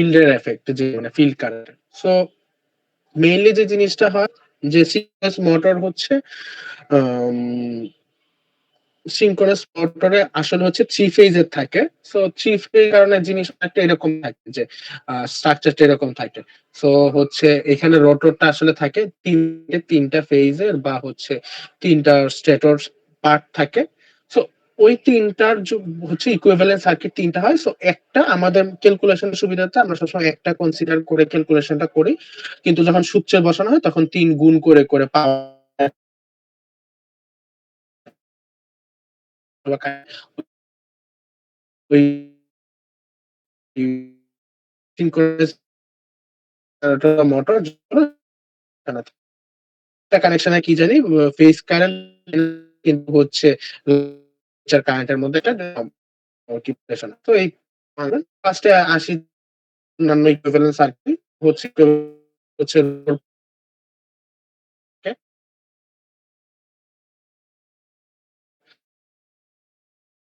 ফিল্ডের এফেক্ট যে মানে ফিল্ড কারেন্ট। সো মেইনলি যে জিনিসটা হয় যে সিঙ্ক্রোনাস মোটর হচ্ছে আম সিঙ্ক্রোনাস মোটরে আসলে হচ্ছে 3 ফেজের থাকে। সো 3 ফেজ কারণে জিনিস একটা এরকম থাকে যে স্ট্রাকচারটা এরকম থাকে। সো হচ্ছে এখানে রোটরটা আসলে থাকে ৩টা ফেজের বা হচ্ছে ৩টা স্টেটর পার্ট থাকে। সো ওই ৩টার হচ্ছে ইকুইভ্যালেন্ট সার্কিট ৩টা হয়। সো একটা আমাদের ক্যালকুলেশন সুবিধার্থে আমরা সবসময় একটা কনসিডার করে ক্যালকুলেশনটা করি। কিন্তু যখন সূত্রে বসানো হয় তখন ৩ গুণ করে পাওয়ার ওই সিনক্রোনাস মোটর কানেকশনে কি জানি ফেজ কারেন্ট কিন্তু হচ্ছে কারেন্টের মধ্যে একটা রিলেশন। তো এই ফার্স্টে আসি অন্যান্য ইকুইভ্যালেন্ট সার্কিট হচ্ছে হচ্ছে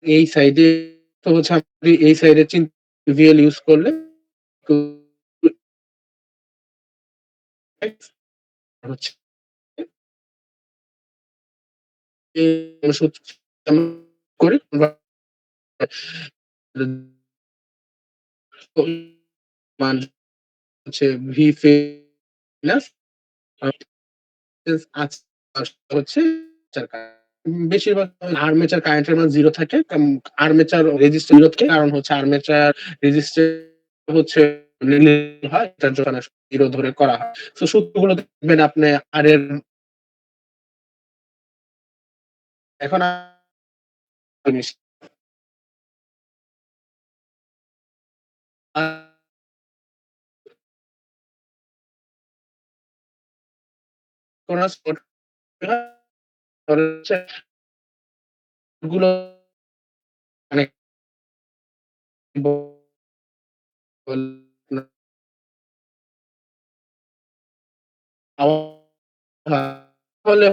এই সাইডে তো হচ্ছে আপনি এই সাইডে ভিএল ইউজ করলে হচ্ছে করি মান হচ্ছে ভি প্লাস হচ্ছে বেশিরভাগ আর্মেচার কারেন্টের মান 0 থাকে। আর্মেচার রেজিস্ট্যান্স 0 থাকে কারণ হচ্ছে আর্মেচার রেজিস্ট্যান্স হচ্ছে হয় এটার জন্য 0 ধরে করা হয়। তো সূত্রগুলো দেখবেন আপনি আর এর এখন জিনিস আ কোন হচ্ছে গুলো মানে তাহলে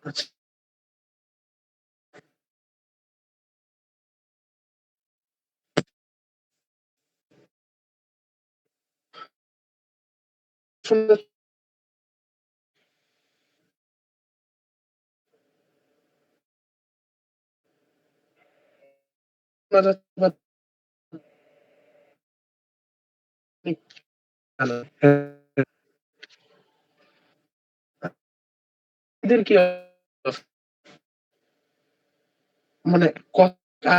আচ্ছা শোনা যাচ্ছে বা ভালো। এদের কি মানে কথা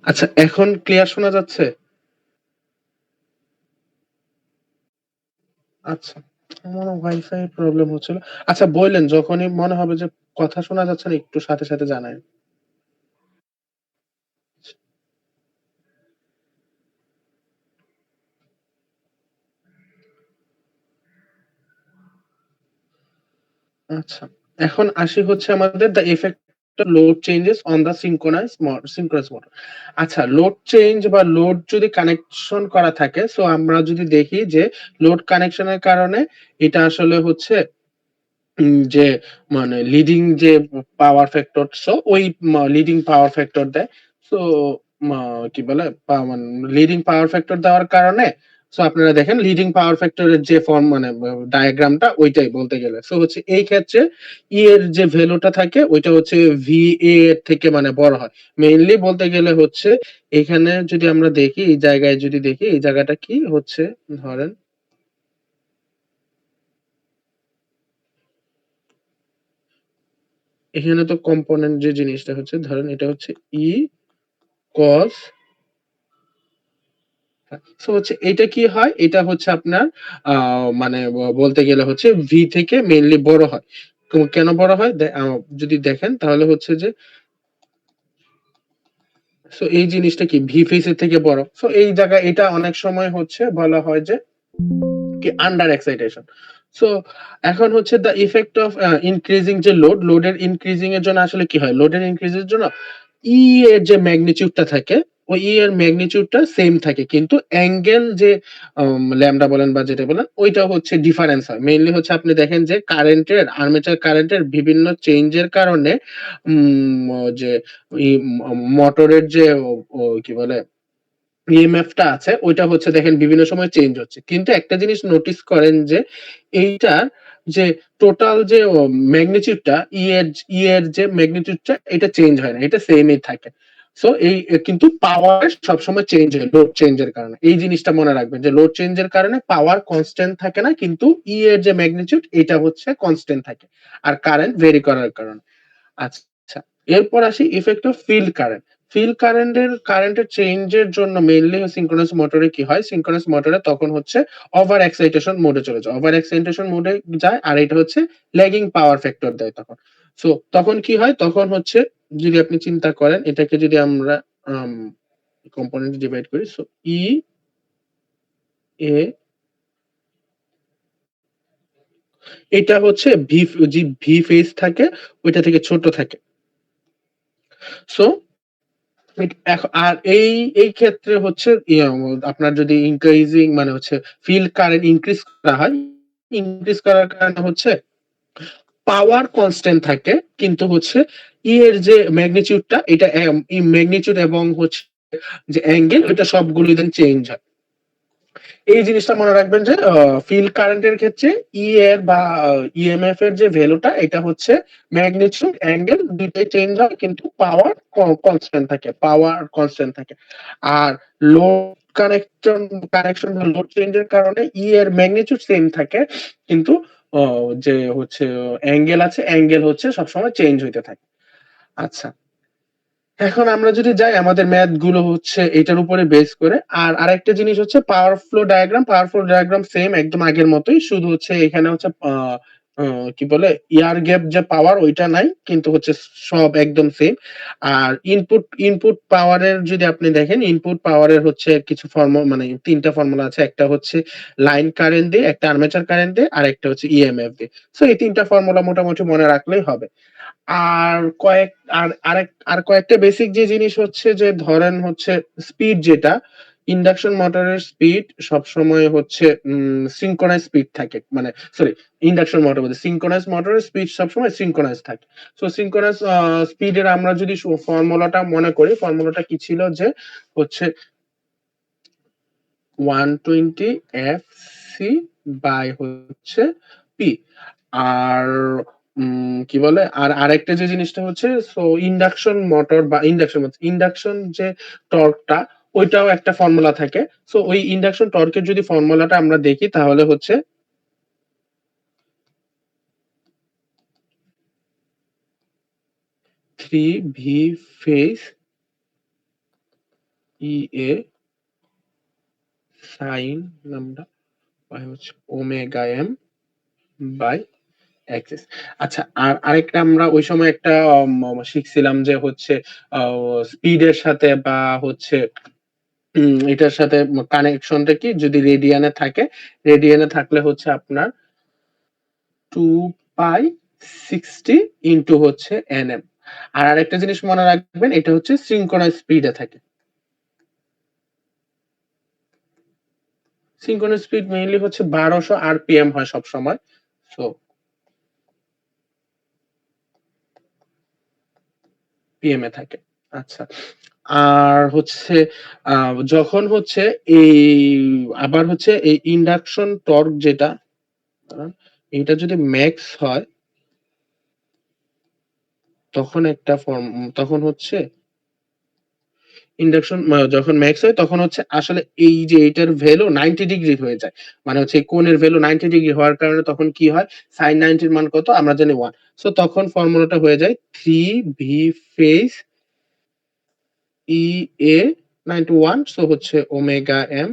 আচ্ছা এখন ক্লিয়ার শোনা যাচ্ছে? আচ্ছা। আমারও ওয়াইফাই প্রবলেম হচ্ছিল। আচ্ছা বইলেন যখনই মনে হবে যে কথা শোনা যাচ্ছে না একটু সাথে জানায়েন। আচ্ছা। এখন আসি হচ্ছে আমাদের the effect load changes on the synchronous motor. আচ্ছা, লোড চেঞ্জ বা লোড যদি কানেকশন করা থাকে, সো আমরা যদি দেখি যে লোড কানেকশনের কারণে এটা আসলে হচ্ছে যে মানে লিডিং যে পাওয়ার ফ্যাক্টর, সো ওই লিডিং পাওয়ার ফ্যাক্টর দেয়। সো কি বলে মানে লিডিং পাওয়ার ফ্যাক্টর দেওয়ার কারণে, সো আপনারা দেখেন লিডিং পাওয়ার ফ্যাক্টরের যে ফর্ম মানে ডায়াগ্রামটা ওইটাই বলতে গেলে, সো হচ্ছে এই ক্ষেত্রে ই এর যে ভ্যালুটা থাকে ওইটা হচ্ছে ভি এ এর থেকে মানে বড় হয়। মেইনলি বলতে গেলে হচ্ছে এখানে যদি আমরা দেখি, এই জায়গায় যদি দেখি, এই জায়গাটা কি হচ্ছে, ধরেন এখানে তো কম্পোনেন্ট যে জিনিসটা হচ্ছে, ধরেন এটা হচ্ছে ই কস, সো হচ্ছে এটা কি হয়, এটা হচ্ছে আপনার মানে বলতে গেলে হচ্ছে ভি থেকে মেইনলি বড় হয়। কেন বড় হয় যদি দেখেন তাহলে হচ্ছে যে, সো এই জিনিসটা কি ভি ফেসের থেকে বড়, সো এই জায়গায় এটা অনেক সময় হচ্ছে বলা হয় যে কি আন্ডার এক্সাইটেশন। সো এখন হচ্ছে দ্য ইফেক্ট অফ ইনক্রিজিং যে লোডের ইনক্রিজিং এর জন্য আসলে কি হয়, লোডের ইনক্রিজের জন্য ই এর যে ম্যাগনিটিউডটা থাকে, ওই ই এর ম্যাগনিটিউডটা সেম থাকে, কিন্তু অ্যাঙ্গেল যে ল্যামডা বলেন বা যেটা বলেন ওইটা হচ্ছে ডিফারেন্স হয়। মেইনলি হচ্ছে আপনি দেখেন যে কারেন্টের আর্মেচার কারেন্টের বিভিন্ন চেঞ্জের কারণে যে মোটরের যে কি বলে ইএমএফ টা আছে ওইটা হচ্ছে দেখেন বিভিন্ন সময় চেঞ্জ হচ্ছে, কিন্তু একটা জিনিস নোটিস করেন যে এইটার যে টোটাল যে ম্যাগনিটিউডটা ই এর যে ম্যাগনিটিউডটা এটা চেঞ্জ হয় না, এটা সেমই থাকে। সো এই কিন্তু পাওয়ার সবসময় চেঞ্জ হয় লোড চেঞ্জের কারণে। এই জিনিসটা মনে রাখবেন যে লোড চেঞ্জের কারণে পাওয়ার কনস্ট্যান্ট থাকে না, কিন্তু ই এর যে ম্যাগনিটিউড এটা হচ্ছে কনস্ট্যান্ট থাকে, আর কারেন্ট ভেরি করার কারণে। আচ্ছা, এরপর আসি ইফেক্ট অফ ফিল্ড কারেন্ট। কারেন্টের চেঞ্জের জন্য মেইনলি সিনক্রোনাস মোটরে কি হয়, সিনক্রোনাস মোটরে তখন হচ্ছে ওভার এক্সাইটেশন মোডে চলে যায়, ওভার এক্সাইটেশন মোডে যায়, আর এটা হচ্ছে ল্যাগিং পাওয়ার ফ্যাক্টর দেয় তখন। সো তখন কি হয়, তখন হচ্ছে যদি আপনি চিন্তা করেন এটাকে যদি আমরা কম্পোনেন্ট ডিভাইড করি, সো ই এ এটা হচ্ছে ভি ফেজ থাকে, ওইটা থেকে ছোট থাকে। সো আর এই ক্ষেত্রে হচ্ছে আপনার যদি ইনক্রিজিং মানে হচ্ছে ফিল্ড কারেন্ট ইনক্রিজ করা হয়, ইনক্রিজ করার কারণে হচ্ছে পাওয়ার কনস্ট্যান্ট থাকে, কিন্তু হচ্ছে এর যে ম্যাগনিটিউডটা এটা ম্যাগনিটিউড এবং হচ্ছে যে অ্যাঙ্গেল এটা সবগুলোই দেন চেঞ্জ হয়। এই জিনিসটা মনে রাখবেন যে ফিল্ড কারেন্টের ক্ষেত্রে ই এর বা ইএমএফ এর যে ভ্যালুটা এটা হচ্ছে ম্যাগনিটিউড অ্যাঙ্গেল দুইটাই চেঞ্জ হয়, কিন্তু পাওয়ার কনস্ট্যান্ট থাকে, পাওয়ার কনস্ট্যান্ট থাকে। আর লোড কানেকশন বা লোড চেঞ্জের কারণে ই এর ম্যাগনিটিউড সেম থাকে, কিন্তু যে হচ্ছে অ্যাঙ্গেল আছে, অ্যাঙ্গেল হচ্ছে সবসময় চেঞ্জ হইতে থাকে। আচ্ছা, এখন আমরা যদি যাই আমাদের ম্যাথ গুলো হচ্ছে এটার উপরে বেস করে। আর আরেকটা জিনিস হচ্ছে পাওয়ার ফ্লো ডায়াগ্রাম সেম একদম আগের মতোই, শুধু হচ্ছে এখানে হচ্ছে কি বলে ইয়ার গ্যাপ যে পাওয়ার ওইটা নাই, কিন্তু হচ্ছে সব একদম সেম। আর ইনপুট পাওয়ারের যদি আপনি দেখেন, ইনপুট পাওয়ারের হচ্ছে কিছু মানে তিনটা ফর্মুলা আছে, একটা হচ্ছে লাইন কারেন্ট দিয়ে, একটা আর্মেচার কারেন্ট দিয়ে, আর একটা হচ্ছে ইএমএফ দিয়ে। সো এই তিনটা ফর্মুলা মোটামুটি মনে রাখলেই হবে। আর কয়েক আর কয়েকটা বেসিক যে জিনিস হচ্ছে যে ধরেন হচ্ছে স্পিড যেটা, ইন্ডাকশন মোটরের স্পিড সবসময় হচ্ছে সিনক্রোনাইজ স্পিড থাকে, মানে সরি, ইন্ডাকশন মোটর বলতে সিনক্রোনাইজ মোটরের স্পিড সবসময় সিনক্রোনাইজ থাকে। সো সিনক্রোনাইজ স্পিডের আমরা যদি ফর্মুলাটা মনে করি, ফর্মুলাটা কি ছিল যে হচ্ছে 120 এফ সি বাই হচ্ছে পি। আর কি বলে, আর আরেকটা যে জিনিসটা হচ্ছে, সো ইন্ডাকশন মোটর বা ইন্ডাকশন যে টর্কটা, ওইটাও একটা ফর্মুলা থাকে। সো ওই ইন্ডাকশন টর্কের যদি ফর্মুলাটা আমরা দেখি তাহলে হচ্ছে 3 ভি ফেজ ই এ সাইন নামটা বাই হচ্ছে ওমেগা এম বাই অ্যাক্সিস। আচ্ছা, আর আরেকটা আমরা ওই সময় একটা শিখছিলাম যে হচ্ছে স্পিডের সাথে বা হচ্ছে এটার সাথে কানেকশনটা কি, যদি রেডিয়ানে থাকলে হচ্ছে আপনার 2 পাই 60 ইনটু হচ্ছে এনএম। আর আরেকটা জিনিস মনে রাখবেন এটা হচ্ছে সিনক্রোনাস স্পিড এ থাকে। সিনক্রোনাস স্পিড মেইনলি হচ্ছে 1200 আরপিএম হয় সবসময়। সো পিএম এ থাকে। আচ্ছা। আর হচ্ছে আ যখন হচ্ছে এই আবার হচ্ছে এই ইন্ডাকশন টর্ক যেটা এটা যদি ম্যাক্স হয় তখন একটা তখন হচ্ছে ইন্ডাকশন যখন ম্যাক্স হয় তখন হচ্ছে আসলে এই যে এটার ভ্যালু 90 ডিগ্রি হয়ে যায়। মানে হচ্ছে এই কোণের ভ্যালু 90 ডিগ্রি হওয়ার কারণে তখন কি হয়? sin 90 এর মান কত? আমরা জানি 1। সো তখন ফর্মুলাটা হয়ে যায় 3v ফেজ EA 91 সো হচ্ছে ওমেগা এম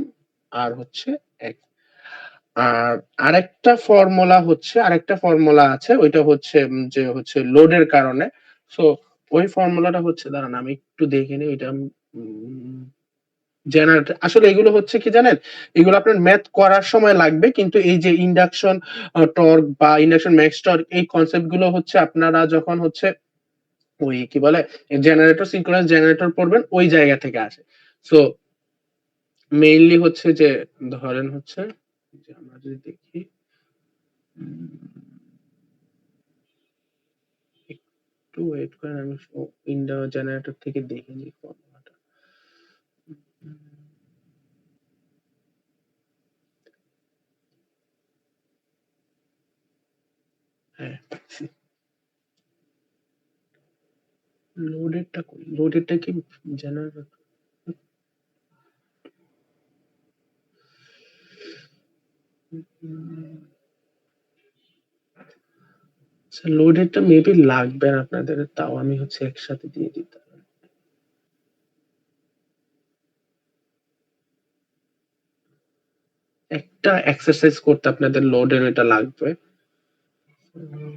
আর হচ্ছে এক। আর আরেকটা ফর্মুলা আছে ওইটা হচ্ছে যে হচ্ছে লোডের কারণে। সো ওই ফর্মুলাটা হচ্ছে দাঁড়ান আমি একটু দেখে নিই এটা জেনারেটর আসলে এগুলো হচ্ছে কি জানেন? এগুলো আপনার ম্যাথ করার সময় লাগবে। কিন্তু এই যে ইন্ডাকশন টর্ক বা ইন্ডাকশন ম্যাক্স টর্ক এই কনসেপ্ট গুলো হচ্ছে আপনারা যখন হচ্ছে ওই কি বলে জেনারেটর সিনক্রোনাস জেনারেটর পড়বেন ওই জায়গা থেকে আসে। সো মেইনলি হচ্ছে যে ধরেন হচ্ছে যে আমরা যদি দেখি উম একটু ওয়েট করেন আমি জেনারেটর থেকে দেখে নিই ফর্মুলাটা। হ্যাঁ, পাচ্ছি। লোডেডটা কই? লোডেডটা কি জেনারেটর? আচ্ছা লোডেডটা মেবি লাগবে না আপনাদের। তাও আমি হচ্ছে একসাথে দিয়ে দিতাম। একটা এক্সারসাইজ করতে আপনাদের লোডের এটা লাগবে। উম,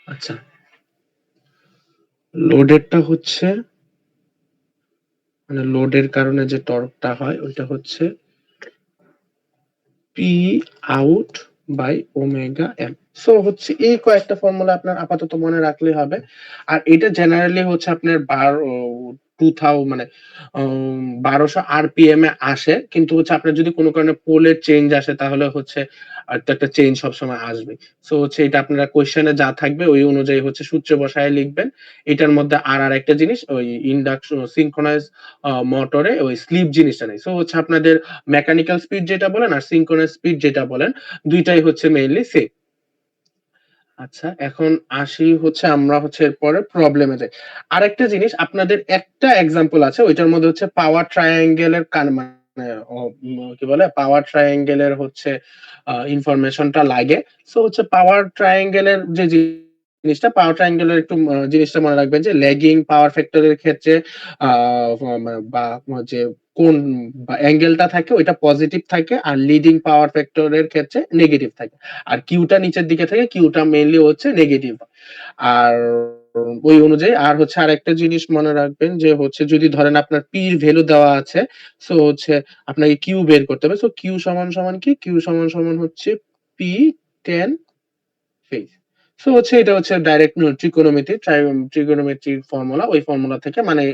আচ্ছা লোডেডটা হচ্ছে মানে লোডের কারণে যে টর্কটা হয় ওইটা হচ্ছে P out by omega M. So হচ্ছে এই কয়েকটা ফর্মুলা আপনার আপাতত মনে রাখলে হবে। আর এটা জেনারেলি হচ্ছে আপনার 1200 আরপিএম এ আসে। কিন্তু হচ্ছে আপনার যদি কোনো কারণে পোলের চেঞ্জ আসে তাহলে হচ্ছে তো একটা চেঞ্জ সবসময় আসবে। সো হচ্ছে এটা আপনারা কোয়েশ্চেনে যা থাকবে ওই অনুযায়ী হচ্ছে সূত্রে বসায় লিখবেন। এটার মধ্যে আরেকটা জিনিস ওই ইন্ডাকশন সিনক্রোনাইজ মোটরে ওই স্লিপ জিনিসটা নেই। সো হচ্ছে আপনাদের মেকানিক্যাল স্পিড যেটা বলেন আর সিনক্রোনাস স্পিড যেটা বলেন ২ টাই হচ্ছে মেইনলি সেম। আচ্ছা এখন আসি হচ্ছে আমরা হচ্ছে এরপরে প্রবলেমে যাই। আরেকটা জিনিস আপনাদের একটা এক্সাম্পল আছে ওইটার মধ্যে হচ্ছে পাওয়ার ট্রায়াঙ্গেল এর মানে কি বলে পাওয়ার ট্রায়াঙ্গেল এর হচ্ছে ইনফরমেশনটা লাগে। সো হচ্ছে পাওয়ার ট্রায়াঙ্গেল এর যে জিনিসটা পাওয়ার ট্রায়াঙ্গেল এর একটু জিনিসটা মনে রাখবেন যে ল্যাগিং পাওয়ার ফ্যাক্টর এর ক্ষেত্রে আ বা যে কোন অ্যাঙ্গেলটা থাকে ওইটা পজিটিভ থাকে আর লিডিং পাওয়ার ফ্যাক্টর এর ক্ষেত্রে নেগেটিভ থাকে। আর কিউটা নিচের দিকে থাকে কিউটা মেইনলি হচ্ছে নেগেটিভ। আর ওই অনুযায়ী আর হচ্ছে আরেকটা জিনিস মনে রাখবেন যে হচ্ছে যদি ধরেন আপনার পি এর ভ্যালু দেওয়া আছে সো হচ্ছে আপনাকে কিউ বের করতে হবে। সো কিউ সমান সমান কি? কিউ সমান সমান হচ্ছে পি 10 ফেজ। সো হচ্ছে এটা হচ্ছে ডাইরেক্ট ট্রিগোনোমেট্রির ফর্মুলা। ওই ফর্মুলা থেকে মানে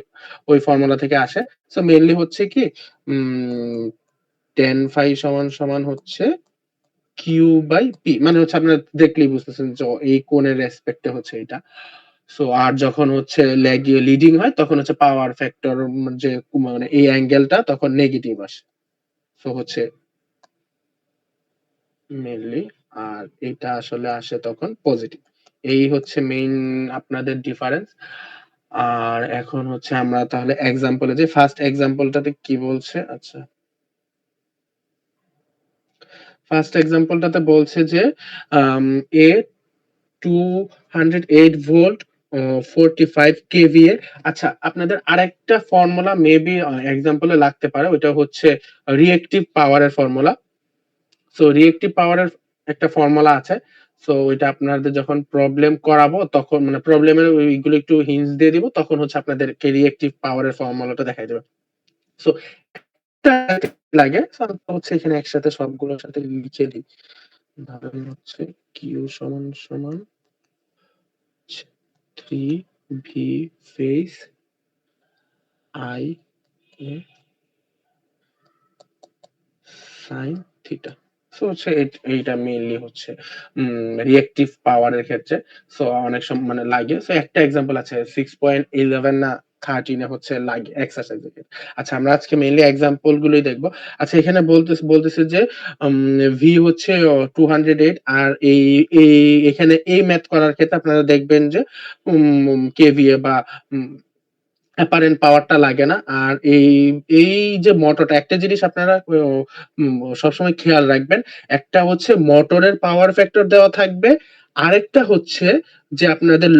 ওই ফর্মুলা থেকে আসে। সো মেইনলি হচ্ছে কি উম 10 ফাই সমান সমান হচ্ছে কিউ বাই পি মানে হচ্ছে আপনারা দেখলেই বুঝতেছেন যে এই কোণের রেসপেক্টে হচ্ছে এটা। সো আর যখন হচ্ছে লিডিং হয় তখন হচ্ছে পাওয়ার ফ্যাক্টর যে মানে এই অ্যাঙ্গেলটা তখন নেগেটিভ আসে। সো হচ্ছে মেইনলি আর এটা আসলে আসে তখন পজিটিভ। এই হচ্ছে মেইন আপনাদের ডিফারেন্স। আর এখন হচ্ছে আমরা তাহলে এক্সাম্পলে যে ফার্স্ট এক্সাম্পলটাতে কি বলছে? আচ্ছা ফার্স্ট এক্সাম্পলটাতে বলছে যে আম এ 208 ভোল্ট 45 কেভিএ। আচ্ছা আপনাদের আরেকটা ফর্মুলা মেবি এক্সাম্পলে লাগতে পারে ওইটা হচ্ছে রিঅ্যাক্টিভ পাওয়ারের ফর্মুলা। সো রিঅ্যাক্টিভ পাওয়ারের একটা ফর্মুলা আছে। সো ওইটা আপনাদের যখন প্রবলেম করাবো তখন মানে প্রবলেমের ওইগুলো একটু হিন্টস দিয়ে দিব তখন হচ্ছে আপনাদেরকে রিঅ্যাক্টিভ পাওয়ারের ফর্মুলাটা দেখাই দেবে। সো লাগে। সো আমরা হচ্ছে এখানে একসাথে সবগুলোর সাথে লিখে দিই। ধরেন হচ্ছে কিউ সমান সমান 3 V phase I A sine theta. So হচ্ছে এইটা মেইনলি হচ্ছে রিঅ্যাক্টিভ পাওয়ার এর ক্ষেত্রে। সো অনেক মানে লাগে। সো একটা এক্সাম্পল আছে 6.11 না 13 এ হচ্ছে লাগে এক্সারসাইজ এর ক্ষেত্রে। আচ্ছা আমরা আজকে মেইনলি এক্সাম্পল গুলোই দেখব। আচ্ছা এখানে বলতেছে যে ভি হচ্ছে 208 আর এই এখানে এই ম্যাথ করার ক্ষেত্রে আপনারা দেখবেন যে কেভিএ বা উম অ্যাপারেন্ট পাওয়ারটা লাগে না। আর এই যে মোটরটা একটা জিনিস আপনারা সবসময় খেয়াল রাখবেন। একটা হচ্ছে মোটরের পাওয়ার ফ্যাক্টর দেওয়া থাকবে। আরেকটা হচ্ছে যে আপনাদের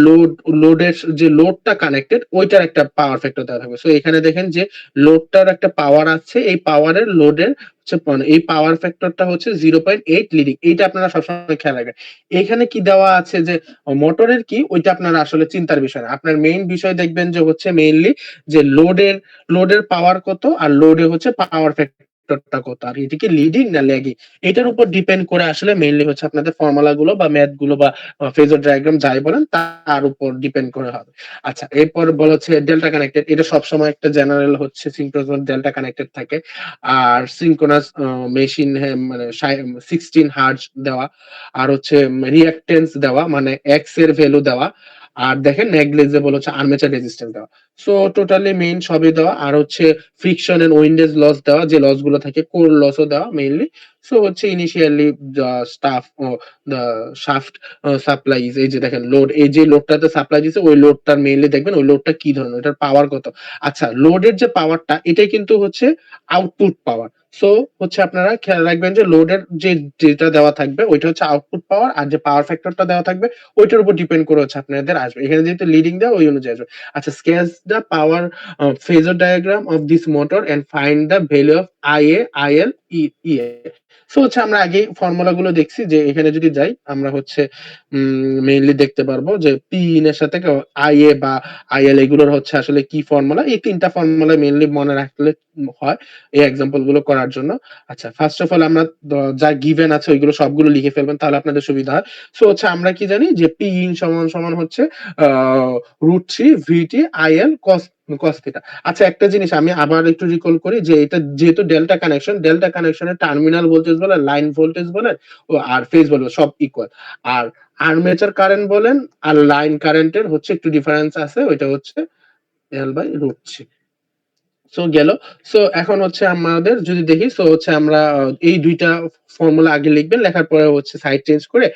লোডের যে লোডটা কানেক্টেড ওইটার একটা পাওয়ার ফ্যাক্টর দেওয়া থাকবে। সো এখানে দেখেন যে লোডটার একটা পাওয়ার আছে। এই পাওয়ারের লোডের হচ্ছে এই পাওয়ার ফ্যাক্টরটা হচ্ছে 0.8 লিডিং। এইটা আপনারা সবসময় খেয়াল রাখবেন। এখানে কি দেওয়া আছে যে মোটরের কি ওইটা আপনারা আসলে চিন্তার বিষয় না। আপনার মেইন বিষয় দেখবেন যে হচ্ছে মেইনলি যে লোডের পাওয়ার কত আর লোডে হচ্ছে পাওয়ার ফ্যাক্টরটা কত আর এটা কি লিডিং না ল্যাগিং এটার উপর ডিপেন্ড করে আসলে মেইনলি হচ্ছে আপনাদের ফর্মুলা গুলো বা ম্যাথ গুলো বা ফেজর ডায়াগ্রাম যাই বলেন তার উপর ডিপেন্ড করে হবে। আচ্ছা এরপর বলা হচ্ছে ডেল্টা কানেক্টেড। এটা সবসময় একটা জেনারেল হচ্ছে সিনক্রোনাস ডেল্টা কানেক্টেড থাকে। আর সিনক্রোনাস মেশিন মানে 16 হার্জ দেওয়া আর হচ্ছে রিঅ্যাক্টেন্স দেওয়া মানে এক্স এর ভ্যালু দেওয়া। আর দেখেন নেগলিজেবল হচ্ছে আর্মেচার রেজিস্ট্যান্স দেওয়া। সো টোটালি মেইন সবই দেওয়া। আর হচ্ছে ফ্রিকশন এন্ড উইন্ডেজ লস দেওয়া যে লস গুলো থাকে কোর লসও দেওয়া মেইনলি। সো হচ্ছে initially staff the shaft supplies এই যে দেখেন লোড এই যে লোডটাতে সাপ্লাই দিছে ওই লোডটার মেইনলি দেখবেন ওই লোডটা কি ধরনের ওটার পাওয়ার কত। আচ্ছা লোডের যে পাওয়ারটা এটাই কিন্তু হচ্ছে আউটপুট পাওয়ার। সো হচ্ছে আপনারা খেয়াল রাখবেন যে লোডের যে যেটা দেওয়া থাকবে ওইটা হচ্ছে আউটপুট পাওয়ার আর যে পাওয়ার ফ্যাক্টরটা দেওয়া থাকবে ওইটার উপর ডিপেন্ড করে হচ্ছে আপনাদের আসবে। এখানে যেহেতু লিডিং দেওয়া ওই অনুযায়ী আসবে। আচ্ছা sketch the power phasor diagram of this motor and find the value of IA, IL, EA. So হচ্ছে আমরা আগে ফর্মুলা গুলো দেখছি যে এখানে যদি যাই আমরা হচ্ছে মেইনলি দেখতে পারবো যে পি ইন এর সাথে আইএ বা আইএল এগুলোর হচ্ছে আসলে কি ফর্মুলা এই তিনটা ফর্মুলা মেইনলি মনে রাখলে হয় এই এক্সাম্পল গুলো করার জন্য। আচ্ছা ফার্স্ট অফ অল আমরা যা গিভেন আছে ওইগুলো সবগুলো লিখে ফেলবেন তাহলে আপনাদের সুবিধা হয়। সো হচ্ছে আমরা কি জানি যে পি ইন সমান সমান হচ্ছে √3 ভিটি আইএল কস থিটা। আচ্ছা একটা জিনিস আমি আবার একটু রিকল করি যে এটা যেহেতু ডেল্টা কানেকশনের টার্মিনাল ভোল্টেজ বলেন লাইন ভোল্টেজ বলেন ও আর ফেজ বলেন সব ইকুয়াল। আর আর্মেচার কারেন্ট বলেন আর লাইন কারেন্টের হচ্ছে একটু ডিফারেন্স আছে ওইটা হচ্ছে L/√3। সো গেল। সো এখন হচ্ছে আমাদের যদি দেখি সো হচ্ছে আমরা এই দুইটা ফর্মুলা আগে লিখবেন লেখার পরে হচ্ছে সাইড চেঞ্জ করে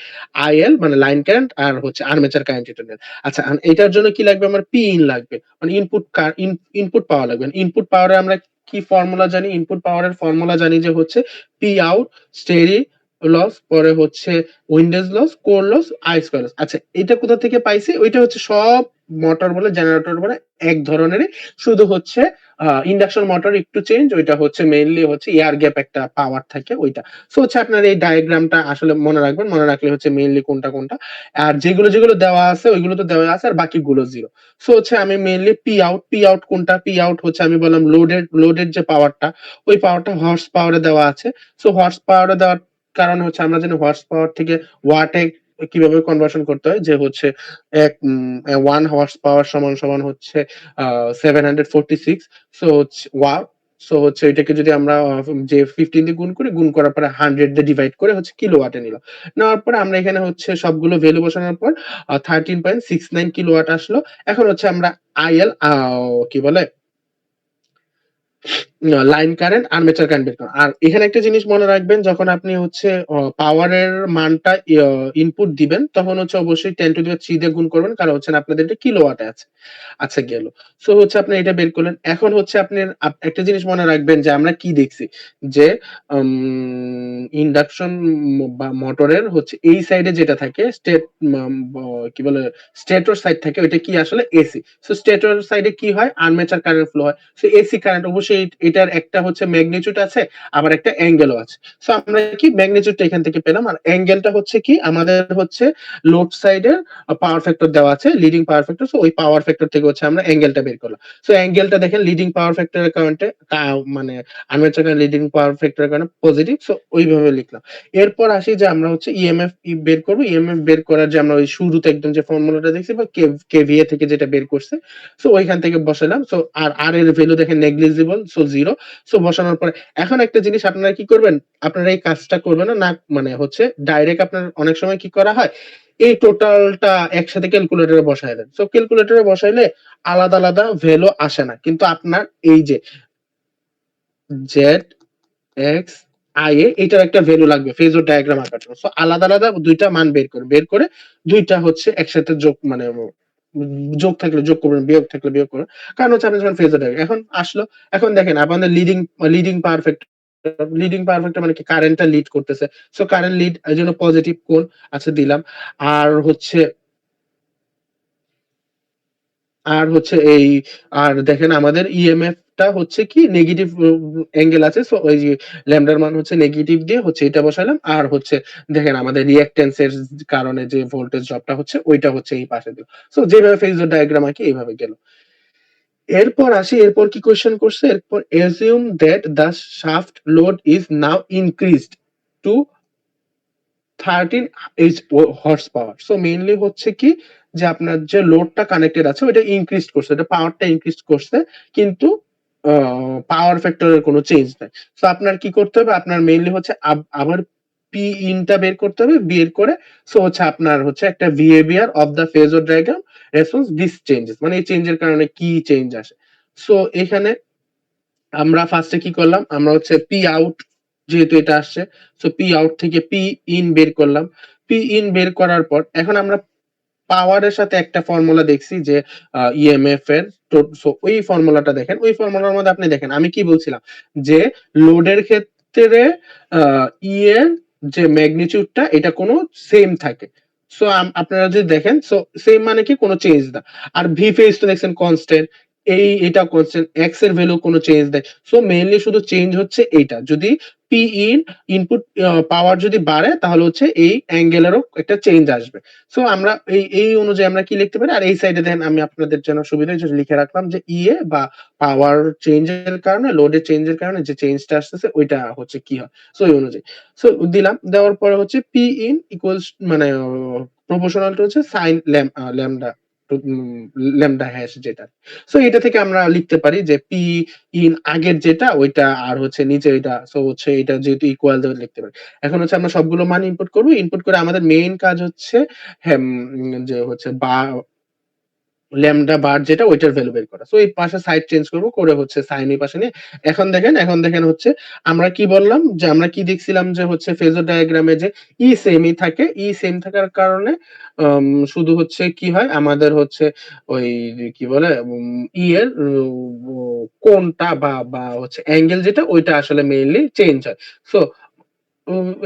আইএল মানে লাইন কারেন্ট আর হচ্ছে আর্মেচার কারেন্ট এটা নেন। আচ্ছা এটার জন্য কি লাগবে আমার পি ইন লাগবে মানে ইনপুট পাওয়ার লাগবে। ইনপুট পাওয়ারে আমরা কি ফর্মুলা জানি ইনপুট পাওয়ারের ফর্মুলা জানি যে হচ্ছে পি আউট স্টেরি লস পরে হচ্ছে windage loss core loss I square loss. আচ্ছা এটা কোথা থেকে পাইছি ওইটা হচ্ছে সব মোটর বলে জেনারেটর বলে এক ধরনেরই শুধু হচ্ছে ইন্ডাকশন মোটর একটু চেঞ্জ ওইটা হচ্ছে মেইনলি হচ্ছে এয়ার গ্যাপ একটা পাওয়ার থাকে ওইটা। সো হচ্ছে আপনার এই ডায়াগ্রামটা আসলে মনে রাখবেন মনে রাখলে হচ্ছে মেইনলি কোনটা কোনটা আর যেগুলো দেওয়া আছে ওইগুলো তো দেওয়া আছে আর বাকিগুলো জিরো। সো হচ্ছে আমি মেইনলি পি আউট কোনটা পি আউট হচ্ছে আমি বললাম লোডের যে পাওয়ারটা ওই পাওয়ারটা হর্স পাওয়ারে দেওয়া আছে। সো হর্স পাওয়ারে দেওয়ার কারণে হচ্ছে আমরা জানি হর্স পাওয়ার থেকে ওয়াটে কিভাবে কনভার্সন করতে হয় যে হচ্ছে এক 1 হর্স পাওয়ার সমান সমান হচ্ছে 746। সো হচ্ছে ওয়াট। সো হচ্ছে এটাকে যদি আমরা যে 15 দিয়ে গুণ করি গুণ করার পরে 100 দিয়ে ডিভাইড করে হচ্ছে কিলোওয়াটে নিলাম। নেওয়ার পরে আমরা এখানে হচ্ছে সবগুলো ভ্যালু বসানোর পর 13.69 কিলোওয়াট আসলো। এখন হচ্ছে আমরা আইএল কি বলে লাইন কারেন্ট আর্মেচার কারেন্ট বের করেন। আর এখানে একটা জিনিস মনে রাখবেন যখন আপনি হচ্ছে পাওয়ারের মানটা ইনপুট দিবেন তখন হচ্ছে অবশ্যই 10⁻³ দিয়ে গুণ করবেন কারণ হচ্ছে আপনাদের এটা কিলোওয়াটে আছে। আচ্ছা গেল। সো হচ্ছে আপনি এটা বের করলেন। এখন হচ্ছে আপনি একটা জিনিস মনে রাখবেন যে আমরা কি দেখছি যে ইন্ডাকশন বা মোটরের হচ্ছে এই সাইডে যেটা থাকে কি বলে স্টেটর সাইড থাকে ওইটা কি আসলে এসি। সো স্টেটর সাইডে কি হয় আর্মেচার কারেন্ট ফ্লো হয়। সো এসি কারেন্ট অবশ্যই এটার একটা হচ্ছে ম্যাগনিটিউড আছে, আবার একটা অ্যাঙ্গেলও আছে। সো আমরা কি ম্যাগনিটিউডটা এখান থেকে পেলাম, আর অ্যাঙ্গেলটা হচ্ছে কি আমাদের হচ্ছে লোড সাইডের পাওয়ার ফ্যাক্টর দেওয়া আছে, লিডিং পাওয়ার ফ্যাক্টর। সো ওই পাওয়ার ফ্যাক্টর থেকে হচ্ছে আমরা অ্যাঙ্গেলটা বের করলাম। সো অ্যাঙ্গেলটা দেখেন লিডিং পাওয়ার ফ্যাক্টরের কারণে মানে আর্মেচার কারেন্ট লিডিং পাওয়ার ফ্যাক্টরের কারণে পজিটিভ। সো ওইভাবে লিখলাম। এরপর আসি যে আমরা হচ্ছে ইএমএফ বের করবো। ইএমএফ বের করার যে আমরা ওই শুরুতে একদম যে ফর্মুলাটা দেখছি বা কেভিএ থেকে যেটা বের করছে, সো ওইখান থেকে বসালাম। সো আর এর ভ্যালু দেখেন নেগলিজিবল, সো 0। সো বসানোর পরে এখন একটা জিনিস আপনারা কি করবেন, আপনারা এই কাজটা করবেন না মানে হচ্ছে ডাইরেক্ট আপনার অনেক সময় কি করা হয়, এই টোটালটা একসাথে ক্যালকুলেটরে বসায় দেন। সো ক্যালকুলেটরে বসাইলে আলাদা আলাদা ভ্যালু আসে না, কিন্তু আপনার এই যে জেড এক্স আই এ এটার একটা ভ্যালু লাগবে ফেজর ডায়াগ্রাম আঁকার জন্য। সো আলাদা আলাদা দুইটা মান বের করে দুইটা হচ্ছে একসাথে যোগ মানে যোগ থাকলে যোগ করবেন, বিয়োগ থাকলে বিয়োগ করবেন। কারণ হচ্ছে আপনি যখন ফেজর ডায়াগ্রাম এখন আসলো, এখন দেখেন আপনাদের leading power factor, leading power factor মানে কি কারেন্টটা লিড করতেছে। সো কারেন্ট লিড এর জন্য পজিটিভ কোণ আচ্ছা দিলাম। আর হচ্ছে এই আর দেখেন আমাদের ইএমএফ টা হচ্ছে কি নেগেটিভ অ্যাঙ্গেল আছে। সো ওই যে ল্যামডার মান হচ্ছে নেগেটিভ দিয়ে হচ্ছে এটা বসালাম। আর হচ্ছে দেখেন আমাদের রিঅ্যাকট্যান্স এর কারণে যে ভোল্টেজ ড্রপটা হচ্ছে ওইটা হচ্ছে এই পাশে দিল। সো যেভাবে ফেজর ডায়াগ্রাম আঁকি এইভাবে গেল। এরপর আসি, এরপর কি কোয়েশ্চেন করছে, এরপর assume that the shaft load is now increased to 13 horse power. So mainly হচ্ছে কি যে আপনার যে লোডটা কানেক্টেড আছে ওইটা ইনক্রিজ করছে, এটা পাওয়ারটা ইনক্রিজ করছে, কিন্তু পাওয়ার ফ্যাক্টরের কোনো চেঞ্জ নাই। সো আপনার কি করতে হবে, আপনার মেইনলি হচ্ছে আবার পি ইনটা বের করতে হবে, বের করে সো হচ্ছে আপনার হচ্ছে একটা behaviour of the phasor diagram response this changes, মানে এই চেঞ্জের কারণে কি চেঞ্জ আসে। সো এখানে আমরা ফার্স্টে কি করলাম, আমরা হচ্ছে পি আউট যেহেতু এটা আসছে, সো পি আউট থেকে পি ইন বের করলাম। পি ইন বের করার পর এখন আমরা পাওয়ারের সাথে একটা ফর্মুলা দেখছি যে ইএমএফ এর। তো সো ওই ফর্মুলাটা দেখেন, ওই ফর্মুলার মধ্যে আপনি দেখেন আমি কি বলছিলাম যে লোডের ক্ষেত্রে ই এর যে ম্যাগনিটিউডটা এটা কোনো সেম থাকে। সো আপনারা যদি দেখেন, সো সেম মানে কি কোনো চেঞ্জ না। আর ভি ফেজ তো দেখছেন কনস্ট্যান্ট, এটা কনস্ট্যান্ট, এক্স এর ভ্যালু কোনো চেঞ্জ নাই। সো মেইনলি শুধু চেঞ্জ হচ্ছে এইটা, যদি পি ইন ইনপুট পাওয়ার যদি বাড়ে তাহলে হচ্ছে এই অ্যাঙ্গেলেরও একটা চেঞ্জ আসবে। সো আমরা এই অনুযায়ী আমরা কি লিখতে পারি, আর এই সাইডে দেখেন আমি আপনাদের জন্য সুবিধার জন্য লিখে রাখলাম যে ইএ বা পাওয়ার চেঞ্জের কারণে, লোডের চেঞ্জের কারণে যে চেঞ্জটা আসতেছে ওইটা হচ্ছে কি হয়। সো এই অনুযায়ী সো দিলাম, দেওয়ার পরে হচ্ছে পি ইন ইকুয়ালস মানে প্রপোর্শনাল টু হচ্ছে সাইন ল্যামডা ল্যামডা হ্যাশ যেটা। সো এটা থেকে আমরা লিখতে পারি যে পি ইন আগের যেটা ওইটা আর হচ্ছে নিচে ওইটা, সো হচ্ছে এটা যেহেতু ইকুয়াল দেওয়া লিখতে পারি। এখন হচ্ছে আমরা সবগুলো মান ইনপুট করব, ইনপুট করে আমাদের মেইন কাজ হচ্ছে হ্যাঁ যে হচ্ছে বা ল্যামডা বার যেটা ওইটার ভ্যালু বের করা। সো এই পাশে সাইড চেঞ্জ করব, করে হচ্ছে সাইন এই পাশে নিয়ে এখন দেখেন হচ্ছে আমরা কি বললাম যে আমরা কি দেখছিলাম যে হচ্ছে ফেজর ডায়াগ্রামে যে সেমই থাকে, সেম থাকার কারণে শুধু হচ্ছে কি হয় আমাদের হচ্ছে ওই কি বলে এর কোণটা বা হচ্ছে অ্যাঙ্গেল যেটা ওইটা আসলে মেইনলি চেঞ্জ হয়। সো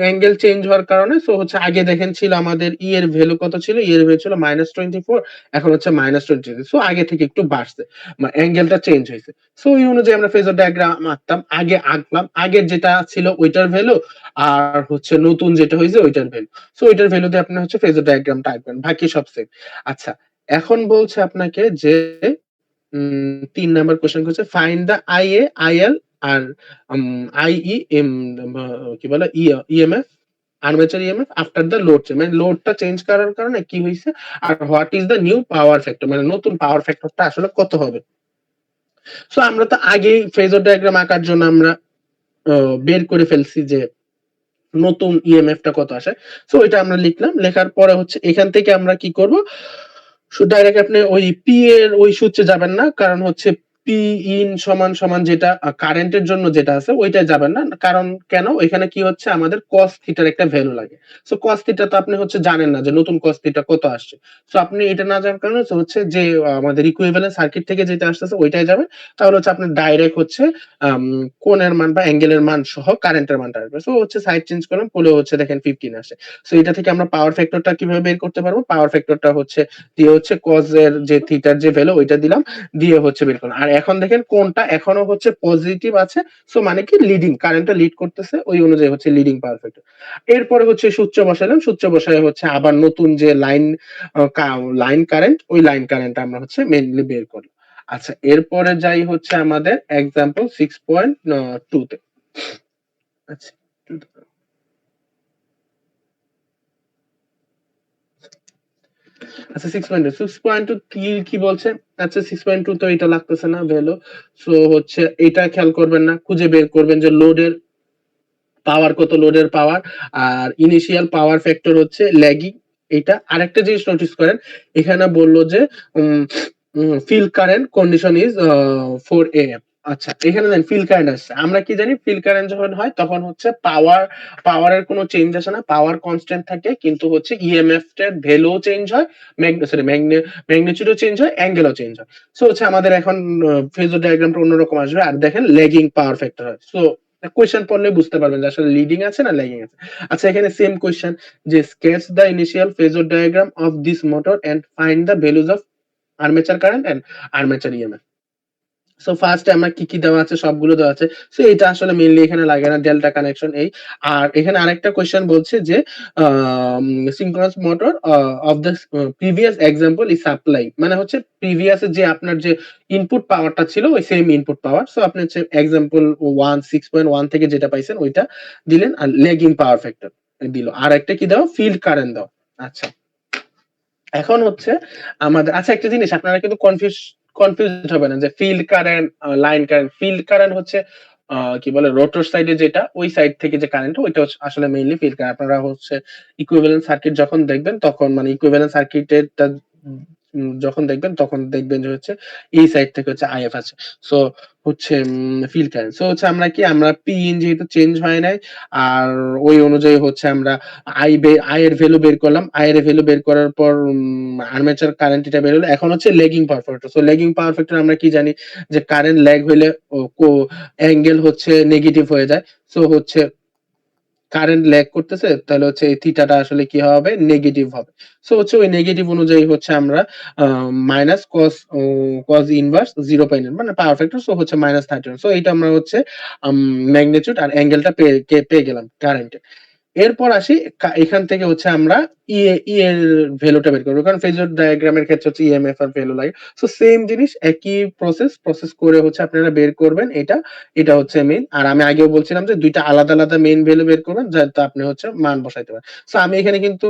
অ্যাঙ্গেল চেঞ্জ হওয়ার কারণে সো হচ্ছে আগে দেখেন ছিল আমাদের এর ভ্যালু কত ছিল, এর ভ্যালু ছিল -24, এখন হচ্ছে -23। সো আগে থেকে একটু বাড়ছে, অ্যাঙ্গেলটা চেঞ্জ হয়েছে। সো এই অনুযায়ী আমরা ফেজর ডায়াগ্রাম আঁকতাম, আগে আঁকলাম আগের যেটা ছিল ওইটার ভ্যালু, আর হচ্ছে নতুন যেটা হয়েছে ওইটার ভ্যালু। সো ওইটার ভ্যালু দিয়ে আপনি হচ্ছে ফেজর ডায়াগ্রামটা আঁকবেন, বাকি সব সেম। আচ্ছা, এখন বলছে আপনাকে যে ৩ নাম্বার কোয়েশ্চেন করছে ফাইন্ড দা আইএ, আইএল আর আইই কি বলে EMF, armature EMF after the load change, মানে লোডটা চেঞ্জ করার কারণে কি হইছে, আর what is the new power factor, মানে নতুন পাওয়ার ফ্যাক্টরটা আসলে কত হবে। সো আমরা তো আগেই ফেজর ডায়াগ্রাম আঁকার জন্য আমরা বের করে ফেলছি যে নতুন ইএমএফ টা কত আসে। সো এটা আমরা লিখলাম, লেখার পরে হচ্ছে এখান থেকে আমরা কি করব, ডাইরেক্ট আপনি ওই পি এর ওই সূত্রে যাবেন না, কারণ হচ্ছে পি ইন সমান সমান যেটা কারেন্টের জন্য যেটা আছে ওইটাই যাবেন না। কারণ কেন, এখানে কি হচ্ছে আমাদের কস থিটার একটা ভ্যালু লাগে। সো কস থিটা তো আপনি হচ্ছে জানেন না যে নতুন কস থিটা কত আসছে। সো আপনি এটা না জানার কারণে হচ্ছে যে আমাদের ইকুইভ্যালেন্ট সার্কিট থেকে যেটা আসতেছে ওইটাই যাবে। তাহলে হচ্ছে আপনি ডাইরেক্ট হচ্ছে কোণের মান বা অ্যাঙ্গেলের মান সহ কারেন্টের মানটা আসবে। সো হচ্ছে সাইড চেঞ্জ করলাম, করলে হচ্ছে দেখেন 15 আসে। সো এটা থেকে আমরা পাওয়ার ফ্যাক্টরটা কিভাবে বের করতে পারবো, পাওয়ার ফ্যাক্টরটা হচ্ছে দিয়ে হচ্ছে কজ এর যে থিটার যে ভ্যালু ওইটা দিলাম, দিয়ে হচ্ছে বের করলাম। আর এখন দেখেন কোনটা এখনো হচ্ছে পজিটিভ আছে। সো মানে কি লিডিং, কারেন্টটা লিড করতেছে, ওই অনুযায়ী হচ্ছে লিডিং পাওয়ার ফ্যাক্টর। এরপরে হচ্ছে সূত্র বসালাম, সূত্র বসায় হচ্ছে আবার নতুন যে লাইন কারেন্ট, ওই লাইন কারেন্ট আমরা হচ্ছে মেইনলি বের করলাম। আচ্ছা, এরপরে যাই হচ্ছে আমাদের এক্সাম্পল 6.2 তে। আচ্ছা, আচ্ছা 6.2 কি কি বলছে? আচ্ছা 6.2 তো এটা লাগতেছে না ভ্যালু। সো হচ্ছে এটা খেয়াল করবেন না, খুঁজে বের করবেন যে লোডের পাওয়ার কত, লোডের পাওয়ার আর ইনিশিয়াল পাওয়ার ফ্যাক্টর হচ্ছে ল্যাগিং। এটা আরেকটা জিনিস নোটিস করেন, এখানে বললো যে field current condition is 4 AM। আচ্ছা, এখানে দেন ফিল্ড কারেন্ট আসছে, আমরা কি জানি ফিল্ড কারেন্ট যখন হয় তখন হচ্ছে পাওয়ারের কোনো চেঞ্জ আসে না, পাওয়ার কনস্ট্যান্ট থাকে, কিন্তু হচ্ছে ইএমএফ এর ভ্যালু চেঞ্জ হয়, ম্যাগনিটিউডও চেঞ্জ হয়, অ্যাঙ্গেলও চেঞ্জ হয়। সো হচ্ছে আমাদের এখন ফেজর ডায়াগ্রামটা অন্যরকম আসবে, আর দেখেন ল্যাগিং পাওয়ার ফ্যাক্টর হয়। সো কোয়েশ্চেন পড়লে বুঝতে পারবেন যে আসলে লিডিং আছে না ল্যাগিং আছে। আচ্ছা, এখানে same question that sketch the initial phasor diagram of this motor and find the values of armature current and armature EMF. So ফার্স্টে আমরা কি কি দেওয়া আছে সবগুলো দেওয়া আছে। সো এটা আসলে মেইনলি এখানে লাগে না, ডেল্টা কানেকশন এই। আর এখানে আরেকটা কোয়েশ্চেন বলছে যে synchronous motor of the previous example is supply, মানে হচ্ছে প্রিভিয়াস যে আপনার যে ইনপুট পাওয়ারটা ছিল ওই সেম ইনপুট পাওয়ার। সো আপনি হচ্ছে এক্সাম্পল 6.1 থেকে যেটা পাইছেন ওইটা দিলেন, আর লেগিং পাওয়ার ফ্যাক্টর দিল, আর একটা কি দাও, ফিল্ড কারেন্ট দাও। আচ্ছা, এখন হচ্ছে আমাদের, আচ্ছা একটা জিনিস আপনারা কিন্তু কনফিউজ হবে না যে field current line current. Field current হচ্ছে কি বলে রোটর সাইডে যেটা, ওই সাইড থেকে যে কারেন্ট, ওইটা হচ্ছে আসলে মেইনলি ফিল্ড কারেন্ট। আপনারা হচ্ছে ইকুইভ্যালেন্ট সার্কিট যখন দেখবেন তখন, মানে ইকুইভ্যালেন্ট সার্কিটের যখন দেখবেন তখন দেখবেন যে হচ্ছে এই সাইড থেকে হচ্ছে আইএফ আছে। সো হচ্ছে ফিল্ড কারেন্ট। সো হচ্ছে আমরা কি, আমরা পি ইন যেহেতু চেঞ্জ হয় নাই, আর ওই অনুযায়ী হচ্ছে আমরা আই এর ভ্যালু বের করলাম, আই এর ভ্যালু বের করার পর আর্মেচার কারেন্ট এটা বের হলো। এখন হচ্ছে লেগিং পাওয়ার factor. So lagging power factor আমরা কি জানি যে কারেন্ট ল্যাগ হইলে অ্যাঙ্গেল হচ্ছে নেগেটিভ হয়ে যায়। সো হচ্ছে কারেন্ট ল্যাগ করতেছে, তাহলে হচ্ছে এই থিটাটা আসলে কি হবে, নেগেটিভ হবে। সো হচ্ছে ওই নেগেটিভ অনুযায়ী হচ্ছে আমরা মাইনাস কস ইনভার্স 0.9 মানে পাওয়ার ফ্যাক্টর। সো হচ্ছে -31। সো এটা আমরা হচ্ছে ম্যাগনিটিউড আর অ্যাঙ্গেলটা পেয়ে গেলাম কারেন্টে। এরপর আসি এখান থেকে হচ্ছে আমরা ই এর ভ্যালুটা বের করবো, কারণ ফেজর ডায়াগ্রামের ক্ষেত্রে হচ্ছে ইএমএফ আর ভ্যালু লাগে। সো সেম জিনিস, একই প্রসেস করে হচ্ছে আপনারা বের করবেন এটা। এটা হচ্ছে মেইন, আর আমি আগেও বলছিলাম যে দুইটা আলাদা আলাদা মেইন ভ্যালু বের করবেন যাতে আপনি হচ্ছে মান বসাইতে পারেন। সো আমি এখানে কিন্তু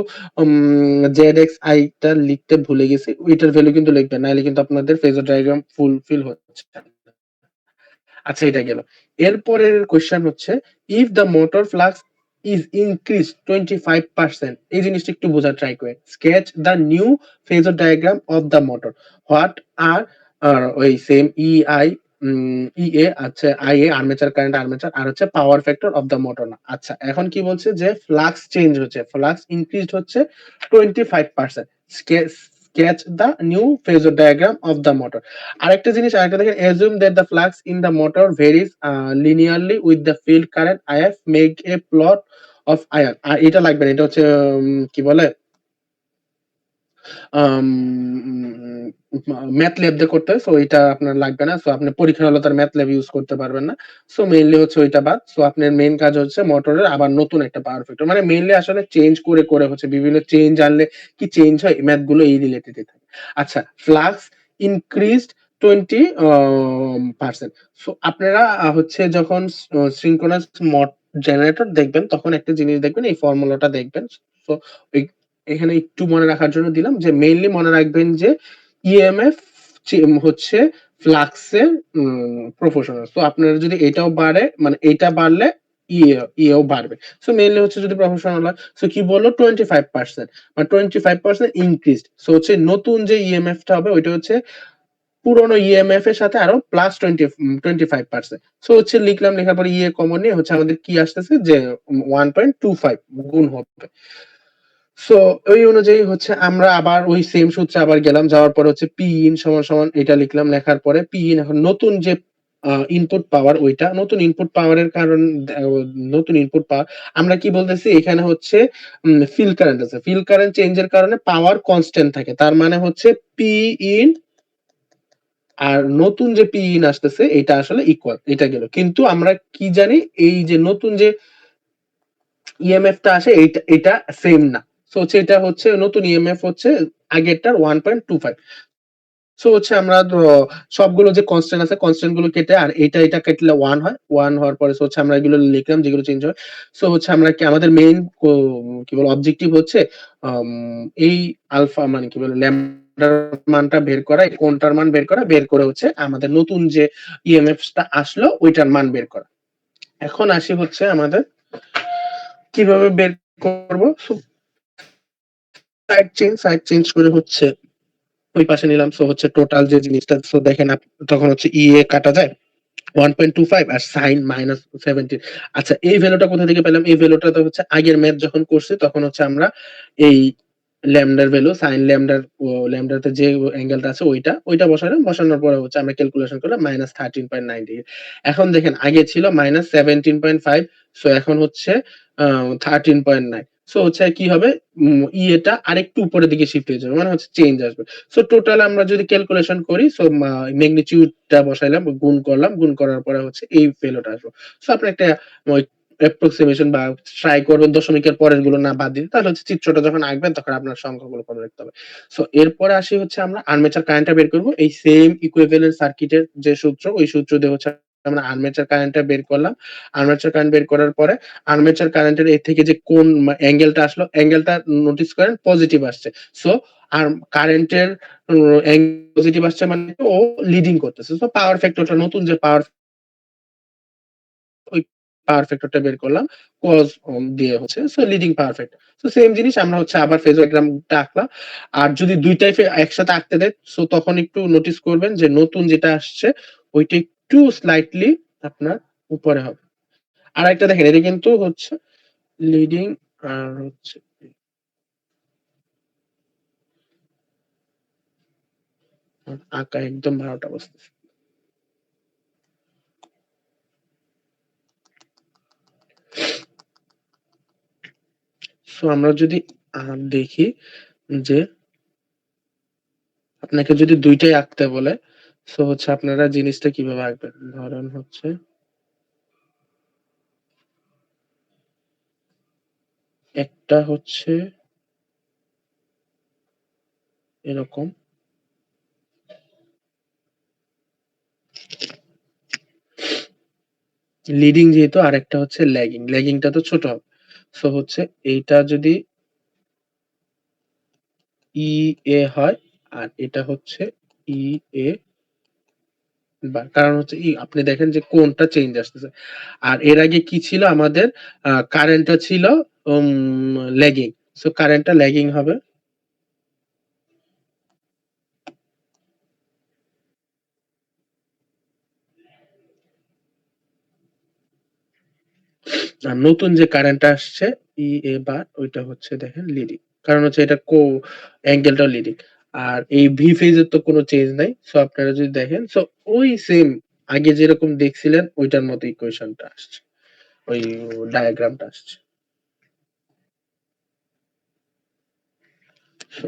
জেড এক্স আই টা লিখতে ভুলে গেছি, ওইটার ভ্যালু কিন্তু লিখবেন, নাহলে কিন্তু আপনাদের ফেজর ডায়াগ্রাম ফুলফিল হচ্ছে না। আচ্ছা, এটা গেল। এরপরের কোয়েশ্চেন হচ্ছে if the motor flux is increase 25%, এই জিনিসটা একটু বোঝার ট্রাই করেন। Sketch the new phasor diagram of the motor, what are ওই সেম আই এ, আচ্ছা I A armature current, armature, আর হচ্ছে power factor of the motor না। আচ্ছা, এখন কি বলছে যে ফ্লাক্স চেঞ্জ হচ্ছে, ফ্লাক্স ইনক্রিজ হচ্ছে 25%। Sketch the new phasor diagram of the motor. আরেকটা জিনিস, আরেকটা দেখেন, assume that the flux in the motor varies linearly with the field current IF, make a plot of IR। আর এটা লাগবে না, এটা হচ্ছে কি বলে ম্যাথ ল্যাব দিয়ে করতে হয়। সো এটা আপনার লাগবে না। সো আপনি পরীক্ষার হলে তার ম্যাথ ল্যাব ইউজ করতে পারবেন না। সো মেইনলি হচ্ছে ওইটা বাদ। সো আপনার মেইন কাজ হচ্ছে মোটরের আবার নতুন একটা পাওয়ার ফ্যাক্টর, মানে মেইনলি আসলে চেঞ্জ করে হচ্ছে বিভিন্ন চেঞ্জ আনলে কি চেঞ্জ হয়, ম্যাথ গুলো এই রিলেটেডই থাকে। আচ্ছা, ফ্লাক্স ইনক্রিজড 20%। সো আপনারা হচ্ছে যখন সিনক্রোনাস জেনারেটর দেখবেন তখন একটা জিনিস দেখবেন, এই ফর্মুলাটা দেখবেন। সো এখানে একটু মনে রাখার জন্য দিলাম যে মেইনলি মনে রাখবেন যে ইএমএফ হচ্ছে ফ্লাক্সের প্রপোর্শনাল। তো আপনার যদি এটাও বাড়ে, মানে এটা বাড়লে ইয়েও বাড়বে। সো মেইনলি হচ্ছে যদি প্রপোর্শনাল হয়, সো কি বললো 25%, মানে 25% ইনক্রিজড। সো হচ্ছে নতুন যে ইএমএফটা হবে ওইটা হচ্ছে পুরোনো ইএমএফ এর সাথে আরো প্লাস 25%। সো হচ্ছে লিখলাম, লেখার পরে ইএ কমন নিয়ে হচ্ছে আমাদের কি আসতেছে যে 1.25 গুণ হবে। সো ওই অনুযায়ী হচ্ছে আমরা আবার ওই সেম সূত্রে আবার গেলাম, যাওয়ার পর হচ্ছে পি ইন সমান সমান এটা লিখলাম, লেখার পরে পি ইন এখন নতুন যে ইনপুট পাওয়ার, ওইটা নতুন ইনপুট পাওয়ারের কারণ নতুন ইনপুট পাওয়ার আমরা কি বলতেছি এখানে হচ্ছে ফিল্ড কারেন্ট আছে, ফিল্ড কারেন্ট চেঞ্জের কারণে পাওয়ার কনস্ট্যান্ট থাকে, তার মানে হচ্ছে পি ইন আর নতুন যে পি ইন আসতেছে এটা আসলে ইকুয়াল এটা গেল। কিন্তু আমরা কি জানি এই যে নতুন যে ইএমএফ টা আসে এটা সেম না। সো হচ্ছে এটা হচ্ছে নতুন ইএমএফ হচ্ছে আগেরটার 1.25। সো হচ্ছে আমরা সবগুলো যে কনস্ট্যান্ট আছে কনস্ট্যান্ট গুলো কেটে আর এটা কেটলে 1 হয়। 1 হওয়ার পরে হচ্ছে আমরা এগুলো লিখলাম যেগুলো চেঞ্জ হয়। সো হচ্ছে আমরা কি আমাদের মেইন কি বলে অবজেক্টিভ হচ্ছে আম এই আলফা মানে কি বলে ল্যামডার মানটা বের করা, কোনটার মান বের করা, বের করে হচ্ছে আমাদের নতুন যে ইএমএফ টা আসলো ওইটার মান বের করা। এখন আসি হচ্ছে আমাদের কিভাবে বের করব। সো সাইড চেঞ্জ করে হচ্ছে ওই পাশে নিলাম। সো হচ্ছে টোটাল যে জিনিসটা সো দেখেন তখন হচ্ছে ইএ কাটা যায় 1.25 আর সাইন -17। আচ্ছা এই ভ্যালুটা কোথা থেকে পেলাম? এই ভ্যালুটা তো হচ্ছে আগের ম্যাথ যখন করছি তখন হচ্ছে আমরা এই ল্যামডার ভ্যালু সাইন ল্যামডাতে যে অ্যাঙ্গেলটা আছে ওইটা বসালাম। বসানোর পরে হচ্ছে আমরা ক্যালকুলেশন করলাম -13.9 ডিগ্রি। এখন দেখেন আগে ছিল -17.5, সো এখন হচ্ছে 13.9। সো হচ্ছে কি হবে ইয়েটা আরেকটু উপরের দিকে শিফট হয়ে যাবে, মানে হচ্ছে চেঞ্জ আসবে। সো টোটাল আমরা যদি ক্যালকুলেশন করি সো ম্যাগনিটিউডটা বসাইলাম, গুণ করলাম, গুণ করার পরে হচ্ছে এই ভ্যালুটা আসবে। সো আপনি একটা অ্যাপ্রক্সিমেশন বা ট্রাই করবেন দশমিকের পরের গুলো না বাদ দিতে, তাহলে হচ্ছে চিত্রটা যখন আঁকবেন তখন আপনার সংখ্যাগুলো মনে রাখতে হবে। সো এরপরে আসি হচ্ছে আমরা আর্মেচার কারেন্টটা বের করব। এই সেম ইকুইভ্যালেন্ট সার্কিটের যে সূত্র ওই সূত্র দিয়ে হচ্ছে আমরা আর্মেচার কারেন্টটা বের করলাম। আর্মেচার কারেন্ট বের করার পরে আর্মেচার কারেন্টের এর থেকে যে কোন অ্যাঙ্গেলটা আসলো অ্যাঙ্গেলটা নোটিস করেন পজিটিভ আসছে। সো আর কারেন্টের পজিটিভ আসছে মানে ও লিডিং করতেছে। সো পাওয়ার ফ্যাক্টরটা নতুন যে পাওয়ার ওই পাওয়ার ফ্যাক্টরটা বের করলাম cos দিয়ে হচ্ছে so leading power factor. So same জিনিস আমরা হচ্ছে আবার ফেজর ডায়াগ্রামটা আঁকলাম। আর যদি দুইটাই একসাথে আঁকতে দেয় সো তখন একটু নোটিস করবেন যে নতুন যেটা আসছে ওইটা একটু স্লাইটলি আপনার উপরে হবে। আর একটা দেখেন এটা কিন্তু হচ্ছে লিডিং আর হচ্ছে আঁকা একদম ১২টা বাজতেছে। সো আমরা যদি দেখি যে আপনাকে যদি দুইটাই আঁকতে বলে সো হচ্ছে আপনারা জিনিসটা কিভাবে আঁকবেন? ধরেন হচ্ছে একটা হচ্ছে এরকম লিডিং যেহেতু আরেকটা হচ্ছে ল্যাগিং। ল্যাগিংটা তো ছোট হবে। সো হচ্ছে এইটা যদি ইএ হয় আর এটা হচ্ছে ইএ বার। কারণ হচ্ছে আপনি দেখেন যে কোণটা চেঞ্জ আসতেছে। আর এর আগে কি ছিল আমাদের কারেন্টটা ছিল ল্যাগিং। সো কারেন্টটা ল্যাগিং হবে। আর নতুন যে কারেন্টটা আসছে ইএ বার ওইটা হচ্ছে দেখেন লিডিং। কারণ হচ্ছে এটা অ্যাঙ্গেলটা লিডিং। আর এই ভি ফেজের তো কোনো চেঞ্জ নাই। সো আপনারা যদি দেখেন সো ওই সেম আগে যেরকম দেখছিলেন ওইটার মতো ইকুয়েশনটা আসছে। ওই ডায়াগ্রামটা আসছে। সো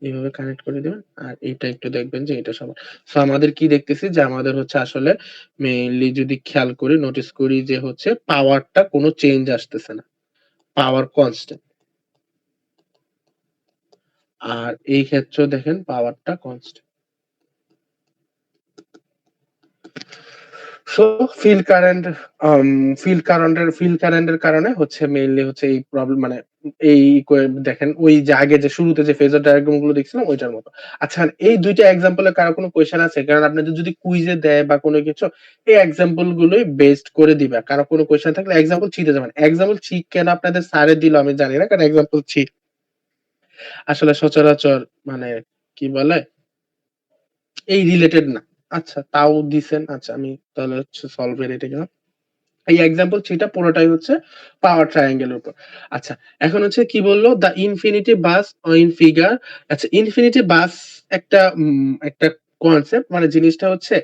এইভাবে কানেক্ট করে দিবেন। আর এইটা একটু দেখবেন যে এটা সমান। সো আমাদের কি দেখতেছি যে আমাদের হচ্ছে আসলে মেইনলি যদি খেয়াল করি নোটিস করি যে হচ্ছে পাওয়ারটা কোনো চেঞ্জ আসতেছে না। পাওয়ার কনস্ট্যান্ট। আর এই ক্ষেত্রেও দেখেন পাওয়ারটা কনস্ট্যান্ট। সো ফিল্ড কারেন্ট আম ফিল্ড কারেন্টের কারণে হচ্ছে মেইনলি হচ্ছে এই প্রবলেম মানে এই দেখেন ওই যে আগে যে শুরুতে যে ফেজর ডায়াগ্রাম গুলো দেখছিলাম ওইটার মতো। আচ্ছা এই ২ টা এক্সাম্পল এর কারো কোনো কোয়েশ্চেন আছে? কারণ আপনাদের যদি কুইজে দেয় বা কোনো কিছু এই এক্সাম্পল গুলোই বেস্ট করে দিবে। কারো কোনো কোয়েশ্চেন থাকলে এক্সাম্পল শিটে যাবেন। এক্সাম্পল শিট কেন আপনাদের স্যারে দিল আমি জানি না। কারণ এক্সাম্পল শিট আসলে সচরাচর মানে কি বলে এই রিলেটেড না। আচ্ছা তাও দিছেন। আচ্ছা আমি তাহলে হচ্ছে সলভ এর এটা গেলাম। এই এক্সাম্পল 3 টা পুরোটাই হচ্ছে পাওয়ার ট্রায়াঙ্গেল এর উপর। আচ্ছা এখন হচ্ছে কি বলল the infinity bus in figure. আচ্ছা ইনফিনিটি বাস একটা কনসেপ্ট মানে জিনিসটা হচ্ছে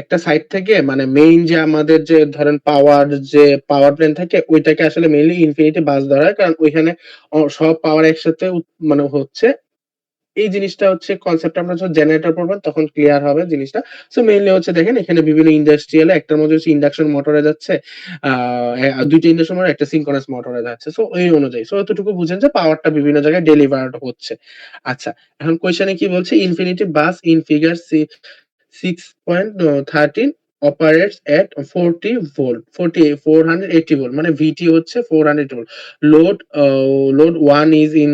একটা সাইড থেকে মানে মেইন যে আমাদের যে ধরেন যে পাওয়ার প্ল্যান্ট থাকে ওইটাকে আসলে মেইনলি ইনফিনিটি বাস ধরা হয়। কারণ ওইখানে সব পাওয়ার একসাথে মানে হচ্ছে এই জিনিসটা হচ্ছে কনসেপ্ট আমরা যখন জেনারেটর পড়বেন তখন ক্লিয়ার হবে জিনিসটা। সো মেইনলি হচ্ছে দেখেন এখানে বিভিন্ন ইন্ডাস্ট্রিয়াল এ একটার মধ্যে হচ্ছে ইন্ডাকশন মোটরে যাচ্ছে। আ ২ টা ইন্ডাকশন মোটর একটা সিনক্রোনাস মোটরে যাচ্ছে। সো এই অনুযায়ী। সো এতটুকু বুঝেন যে পাওয়ারটা বিভিন্ন জায়গায় ডেলিভারড হচ্ছে। আচ্ছা, এখন কোয়েশ্চেনে কি বলছে? Infinite bus in figure 6.13 operates at 40 volt, 480 volt মানে ভিটি হচ্ছে 480 ভোল্ট। লোড 1 is in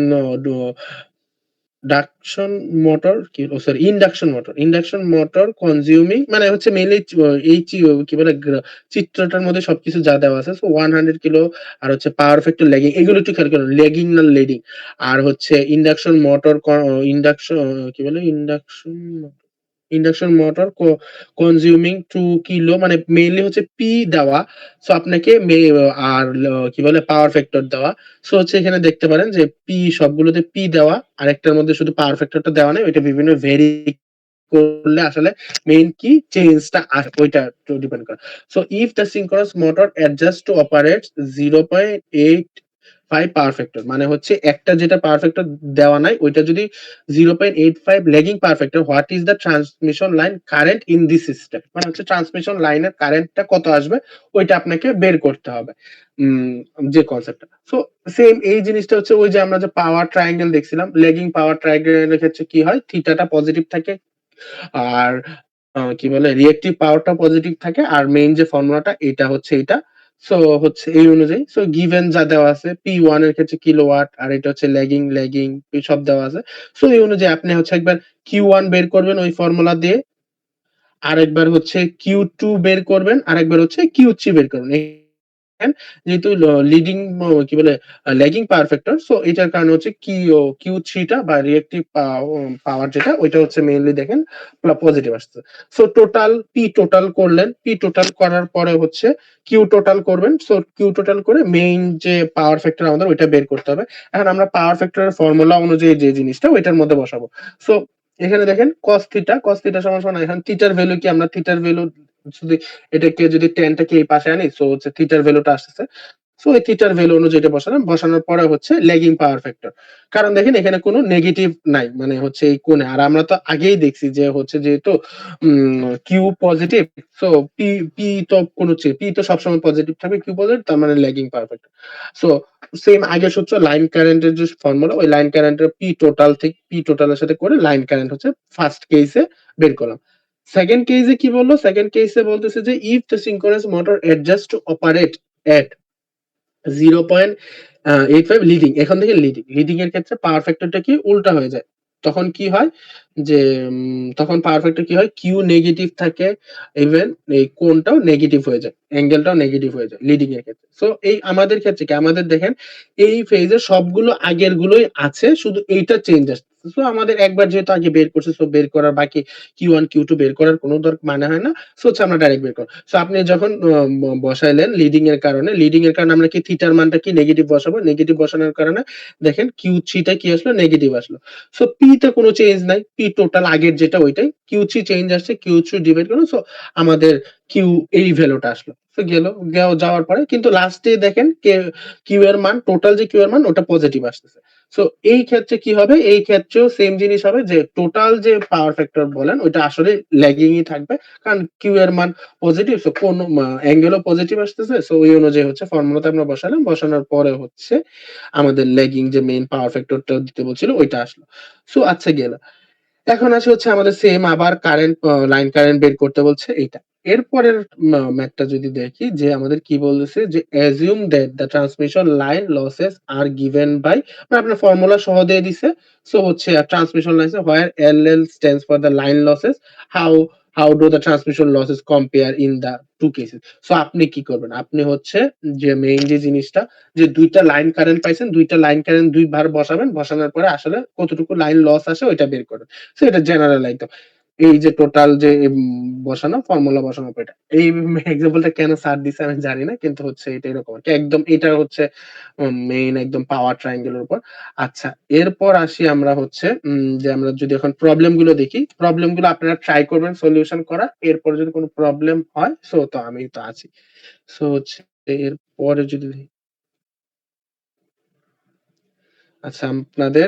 ডাকশন মোটর কি সরি ইন্ডাকশন মোটর কনজিউমিং মানে হচ্ছে মেইনলি এই কি বলে চিত্রটার মধ্যে সবকিছু যা দেওয়া আছে। সো 100 কিলো আর হচ্ছে পাওয়ার ফ্যাক্টর ল্যাগিং এগুলো একটু খেয়াল করুন। ল্যাগিং না লিডিং। আর হচ্ছে ইন্ডাকশন মোটর ইন্ডাকশন কি বলে ইন্ডাকশন মোটর কনজিউমিং 2 কিলো মানে মেইনলি হচ্ছে পি দেওয়া। সো আপনাকে আর কি বলে পাওয়ার ফ্যাক্টর দেওয়া। সো হচ্ছে এখানে দেখতে পারেন যে পি সবগুলোতে পি দেওয়া। আরেকটার মধ্যে শুধু পাওয়ার ফ্যাক্টরটা দেওয়া নেই। ওইটা বিভিন্ন ভেরি করলে আসলে মেইন কি চেঞ্জটা ওইটা ডিপেন্ড করে। So if the synchronous motor adjust two operate 0.85 power factor মানে হচ্ছে একটা যেটা পাওয়ার ফ্যাক্টর দেওয়া নাই ওইটা যদি 0.85 lagging power factor what is the transmission line current in this system মানে হচ্ছে ট্রান্সমিশন লাইনের কারেন্টটা কত আসবে ওইটা আপনাকে বের করতে হবে। উম যে কনসেপ্টটা। সো সেম এই জিনিসটা হচ্ছে ওই যে আমরা যে পাওয়ার ট্রায়াঙ্গেল দেখছিলাম, লেগিং পাওয়ার ট্রায়াঙ্গেলের ক্ষেত্রে কি হয়? থিটাটা পজিটিভ থাকে আর কি বলে রিঅ্যাক্টিভ পাওয়ারটা পজিটিভ থাকে আর মেইন যে ফর্মুলাটা এটা হচ্ছে এইটা। সো হচ্ছে এই অনুযায়ী সো গিভেন যা দেওয়া আছে P1 এর ক্ষেত্রে কিলোওয়াট আর এটা হচ্ছে ল্যাগিং এই সব দেওয়া আছে। সো এই অনুযায়ী আপনি হচ্ছে একবার Q1 বের করবেন ওই ফর্মুলা দিয়ে। আরেকবার হচ্ছে Q2 বের করবেন, আরেকবার হচ্ছে Q3 বের করবেন। দেখেন যেহেতু লিডিং কি বলে ল্যাগিং পাওয়ার ফ্যাক্টর সো এটার কারণে হচ্ছে কিউ থ্রি টা বা রিঅ্যাক্টিভ পাওয়ার যেটা ওইটা হচ্ছে মেইনলি দেখেন পজিটিভ আসছে। সো টোটাল পি টোটাল করলেন, পি টোটাল করার পরে হচ্ছে কিউ টোটাল করবেন। সো কিউ টোটাল করে মেইন যে পাওয়ার ফ্যাক্টর আমাদের ওইটা বের করতে হবে। এখন আমরা পাওয়ার ফ্যাক্টরের ফর্মুলা অনুযায়ী যে জিনিসটা ওইটার মধ্যে বসাবো। সো এখানে দেখেন cos থিটা সমান সমান এখন থিটার ভ্যালু কি আমরা থিটার ভ্যালু যদি এটাকে যদি টেনটাকে এই পাশে আনি সো হচ্ছে থিটার ভ্যালুটা আসতেছে। সো এই থিটার ভ্যালু অনুযায়ী এটা বসালাম। বসানোর পরে হচ্ছে ল্যাগিং পাওয়ার ফ্যাক্টর। কারণ দেখেন এখানে কোনো নেগেটিভ নাই। মানে হচ্ছে এই কোণে। আর আমরা তো আগেই দেখছি যে হচ্ছে যেহেতু Q positive so P P তো কোনো পি তো সবসময় পজিটিভ থাকবে কিউ পজিটিভ তার মানে lagging power factor. So same আগের সূত্র লাইন কারেন্টের যে ফর্মুলা ওই লাইন কারেন্টের পি টোটাল থেকে পি টোটালের সাথে করে লাইন কারেন্ট হচ্ছে ফার্স্ট কেসে বের করলাম। সেকেন্ড কেসে কি বললো? সেকেন্ড কেসে বলতেছে যে if the synchronous motor adjust two operate at 0.85 leading এখান থেকে লিডিং এর ক্ষেত্রে পাওয়ার ফ্যাক্টরটা কি উল্টা হয়ে যায়। তখন কি হয় যে তখন পাওয়ার ফ্যাক্টর কি হয় কিউ নেগেটিভ থাকে ইভেন এই কোণটাও নেগেটিভ হয়ে যায় অ্যাঙ্গেলটাও নেগেটিভ হয়ে যায় লিডিং এর ক্ষেত্রে। সো এই আমাদের ক্ষেত্রে কি আমাদের দেখেন এই ফেজে সবগুলো আগের গুলোই আছে শুধু এইটা চেঞ্জ আসছে। সো আমাদের একবার যেহেতু আগে বের করছে সো বের করার বাকি কিউ1 কিউ2 বের করার কোনো মানে হয় না। সো হচ্ছে আমরা ডাইরেক্ট বের করব। সো আপনি যখন বসাইলেন লিডিং এর কারণে আমরা কি থিটার মানটা কি নেগেটিভ বসাবো। নেগেটিভ বসানোর কারণে দেখেন কিউ3 টা কি আসলো নেগেটিভ আসলো। সো পি তে কোনো চেঞ্জ নাই। পি টোটাল আগের যেটা ওইটাই। কিউ3 চেঞ্জ আসছে। কিউ3 ডিভাইড করুন। সো আমাদের কিউ এই ভ্যালুটা আসলো। তো যাওয়ার পরে কিন্তু লাস্টে দেখেন কিউ এর মান টোটাল যে কিউ এর মান ওটা পজিটিভ আসতেছে। সো এই ক্ষেত্রে কি হবে? এই ক্ষেত্রেও সেম জিনিস হবে যে টোটাল যে পাওয়ার ফ্যাক্টর বলেন ওইটা আসলে ল্যাগিংই থাকবে। কারণ কিউ এর মান পজিটিভ সো কোন অ্যাঙ্গেলও পজিটিভ আসতেছে। সো ওই অনুযায়ী হচ্ছে ফর্মুলাতে আমরা বসালাম। বসানোর পরে হচ্ছে আমাদের ল্যাগিং যে মেইন পাওয়ার ফ্যাক্টরটা দিতে বলছিল ওইটা আসলো। সো আচ্ছা গেল। এখন আসে হচ্ছে আমাদের সেম আবার কারেন্ট লাইন কারেন্ট বের করতে বলছে এইটা। এরপরের ম্যাথটা যদি দেখি যে আমাদের কি বলতেছে যে assume that the transmission line losses are given by মানে আপনার ফর্মুলা সহ দিয়ে দিছে। সো হচ্ছে transmission line where LL stands for the line losses how how do the transmission losses compare in the two cases। So আপনি কি করবেন? আপনি হচ্ছে যে মেইন যে জিনিসটা যে ২ টা লাইন কারেন্ট পাইছেন, ২ টা লাইন কারেন্ট ২ বার বসাবেন। বসানোর পরে আসলে কতটুকু লাইন লস আসে ওইটা বের করবেন। সো এটা জেনারেল একদম। এই যে টোটাল যে বসানো ফর্মুলা বসানোর পর এটা। এই এক্সাম্পলটা কেন স্যার দিছে আমি জানি না। কিন্তু হচ্ছে এটা এরকম আরকি। একদম এটা হচ্ছে মেইন একদম পাওয়ার ট্রায়াঙ্গেল এর উপর। আচ্ছা এরপর আসি আমরা হচ্ছে যে আমরা যদি এখন প্রবলেম গুলো দেখি। প্রবলেম গুলো আপনারা ট্রাই করবেন সলিউশন করার। এরপরে যদি কোন প্রবলেম হয় সো তো আমি তো আছি। সো হচ্ছে এরপরে যদি আচ্ছা আপনাদের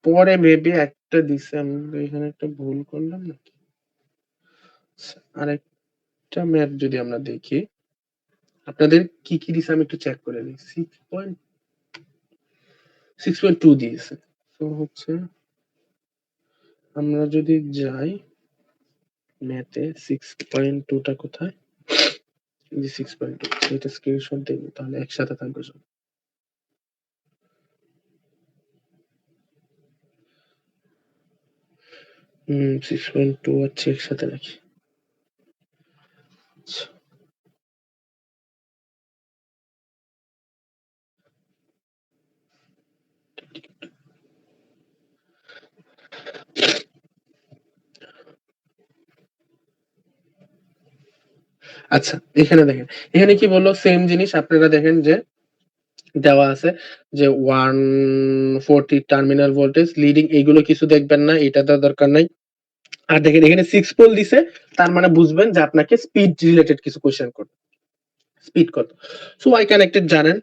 পরে মেবি একটা দিছে, আমি এখানে একটা ভুল করলাম নাকি? আচ্ছা, আরেকটা ম্যাথ যদি আমরা দেখি, আপনাদের কি, কি দিছে আমি একটু চেক করে নিই। 6.2 দিয়েছে। তো হচ্ছে আমরা যদি যাই ম্যাথে 6.2 টা কোথায়? এই যে 6.2, এটা স্ক্রিনশট দিব তাহলে একসাথে থাকবে সব। 6.2 হচ্ছে একসাথে রাখি। আচ্ছা, আচ্ছা, এখানে দেখেন। এখানে কি বলল? সেম জিনিস আপনারা দেখেন যে দেওয়া আছে যে 140 টার্মিনাল ভোল্টেজ লিডিং, এগুলো কিছু দেখবেন না, এটা দেওয়ার দরকার নাই। আর দেখেন এখানে 6 পোল দিছে, তার মানে বুঝবেন যে আপনাকে স্পিড রিলেটেড কিছু কোয়েশ্চেন করবে। স্পিড কত? সো ওয়াই কানেক্টেড জানেন,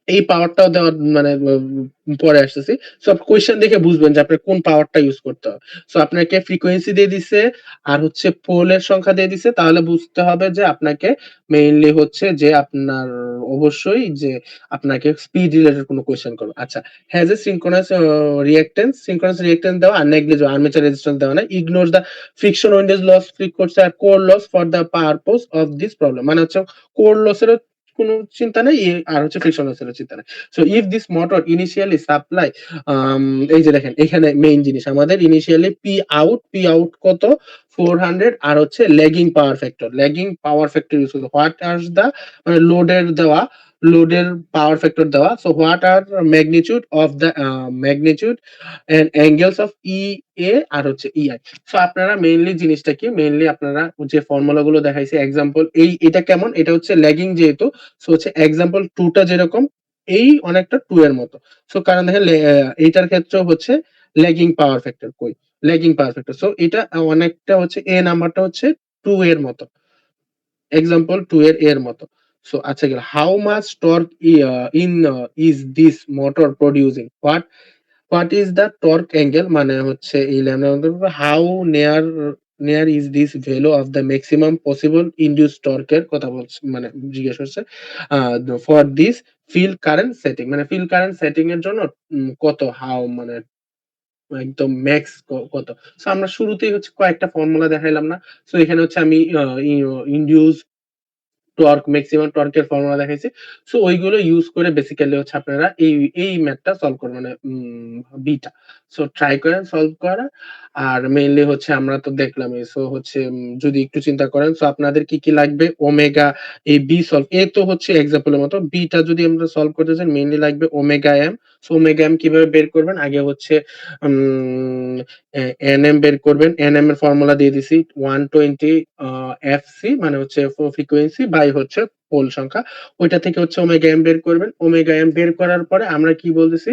এই পাওয়ারটাও দেওয়া মানে পরে আসতেছি। সো কোয়েশ্চেন দেখে বুঝবেন যে আপনার কোন পাওয়ারটা ইউজ করতে হবে। সো আপনাকে ফ্রিকোয়েন্সি দিয়ে দিছে আর হচ্ছে পোলের সংখ্যা দিয়ে দিছে, তাহলে বুঝতে হবে যে আপনাকে মেইনলি হচ্ছে যে আপনার অবশ্যই যে আপনাকে স্পিড রিলেটেড কোনো কোয়েশ্চেন করবে। আচ্ছা, হ্যাজ এ সিনক্রোনাস রিঅ্যাকট্যান্স দেওয়া আর নেগলিজিবল আর্মেচার রেজিস্ট্যান্স দেওয়া নাই, ignore the friction windage loss free করছে আর core loss for the purpose of this problem, মানে হচ্ছে কোর লসের কোনো চিন্তা নাই, আর হচ্ছে ফ্রিকশন লসের চিন্তা নাই। So if this motor initially supply, এই যে দেখেন এখানে মেইন জিনিস আমাদের ইনিশিয়ালি পি আউট কত 400, আর হচ্ছে ল্যাগিং পাওয়ার ফ্যাক্টর, ইউজ করতে হোয়াট আর দা মানে লোডের পাওয়ার ফ্যাক্টর দেওয়া। So what are magnitude of the magnitude and angles of E A আর হচ্ছে ইআই। সো আপনারা মেইনলি জিনিসটা কি, মেইনলি আপনারা যে ফর্মুলা গুলো দেখাইছে এক্সাম্পল, এটা কেমন, এটা হচ্ছে ল্যাগিং যেহেতু, সো হচ্ছে এক্সাম্পল 2 টা যেরকম এই অনেকটা 2 এর মতো। সো কারণ দেখেন এইটার ক্ষেত্রে হচ্ছে ল্যাগিং পাওয়ার ফ্যাক্টর কই, ল্যাগিং পাওয়ার ফ্যাক্টর। সো এটা অনেকটা হচ্ছে এ নাম্বারটা হচ্ছে 2 এর মতো, এক্সাম্পল 2 এর মতো। সো আচ্ছা গেল, how much torque in is this motor producing, what is the torque angle, মানে হচ্ছে এই lambda, how near near is this value of the maximum possible induced টর্কের কথা বলছে, মানে জিজ্ঞেস করছে for this field current setting, মানে ফিল্ড কারেন্ট সেটিং এর জন্য কত, হাউ মানে একদম ম্যাক্স কত। সো আমরা শুরুতেই হচ্ছে কয়েকটা ফর্মুলা দেখাইলাম না? সো এখানে হচ্ছে আমি ইনডিউস টর্ক, ম্যাক্সিমাম টর্কের ফর্মুলা দেখাইছি। সো ওইগুলো ইউজ করে বেসিক্যালি হচ্ছে আপনারা এই ম্যাথটা সলভ করবেন, মানে বিটা। সো ট্রাই করেন সলভ করার। আর মেইনলি হচ্ছে আমরা তো দেখলামই। সো হচ্ছে যদি একটু চিন্তা করেন, সো আপনাদের কি, কি লাগবে? ওমেগা, এই বি সলভ, এ তো হচ্ছে এক্সাম্পলের মতো। বিটা যদি আমরা সলভ করতে চাই মেইনলি লাগবে omega M. So omega M কিভাবে বের করবেন? আগে হচ্ছে উম এনএম বের করবেন। এনএম এর ফর্মুলা দিয়ে দিছি 120 এফসি, মানে হচ্ছে ফ্রিকোয়েন্সি বাই হচ্ছে পোল সংখ্যা। ওইটা থেকে হচ্ছে ওমেগা এম বের করবেন। ওমেগা এম বের করার পরে আমরা কি বলতেছি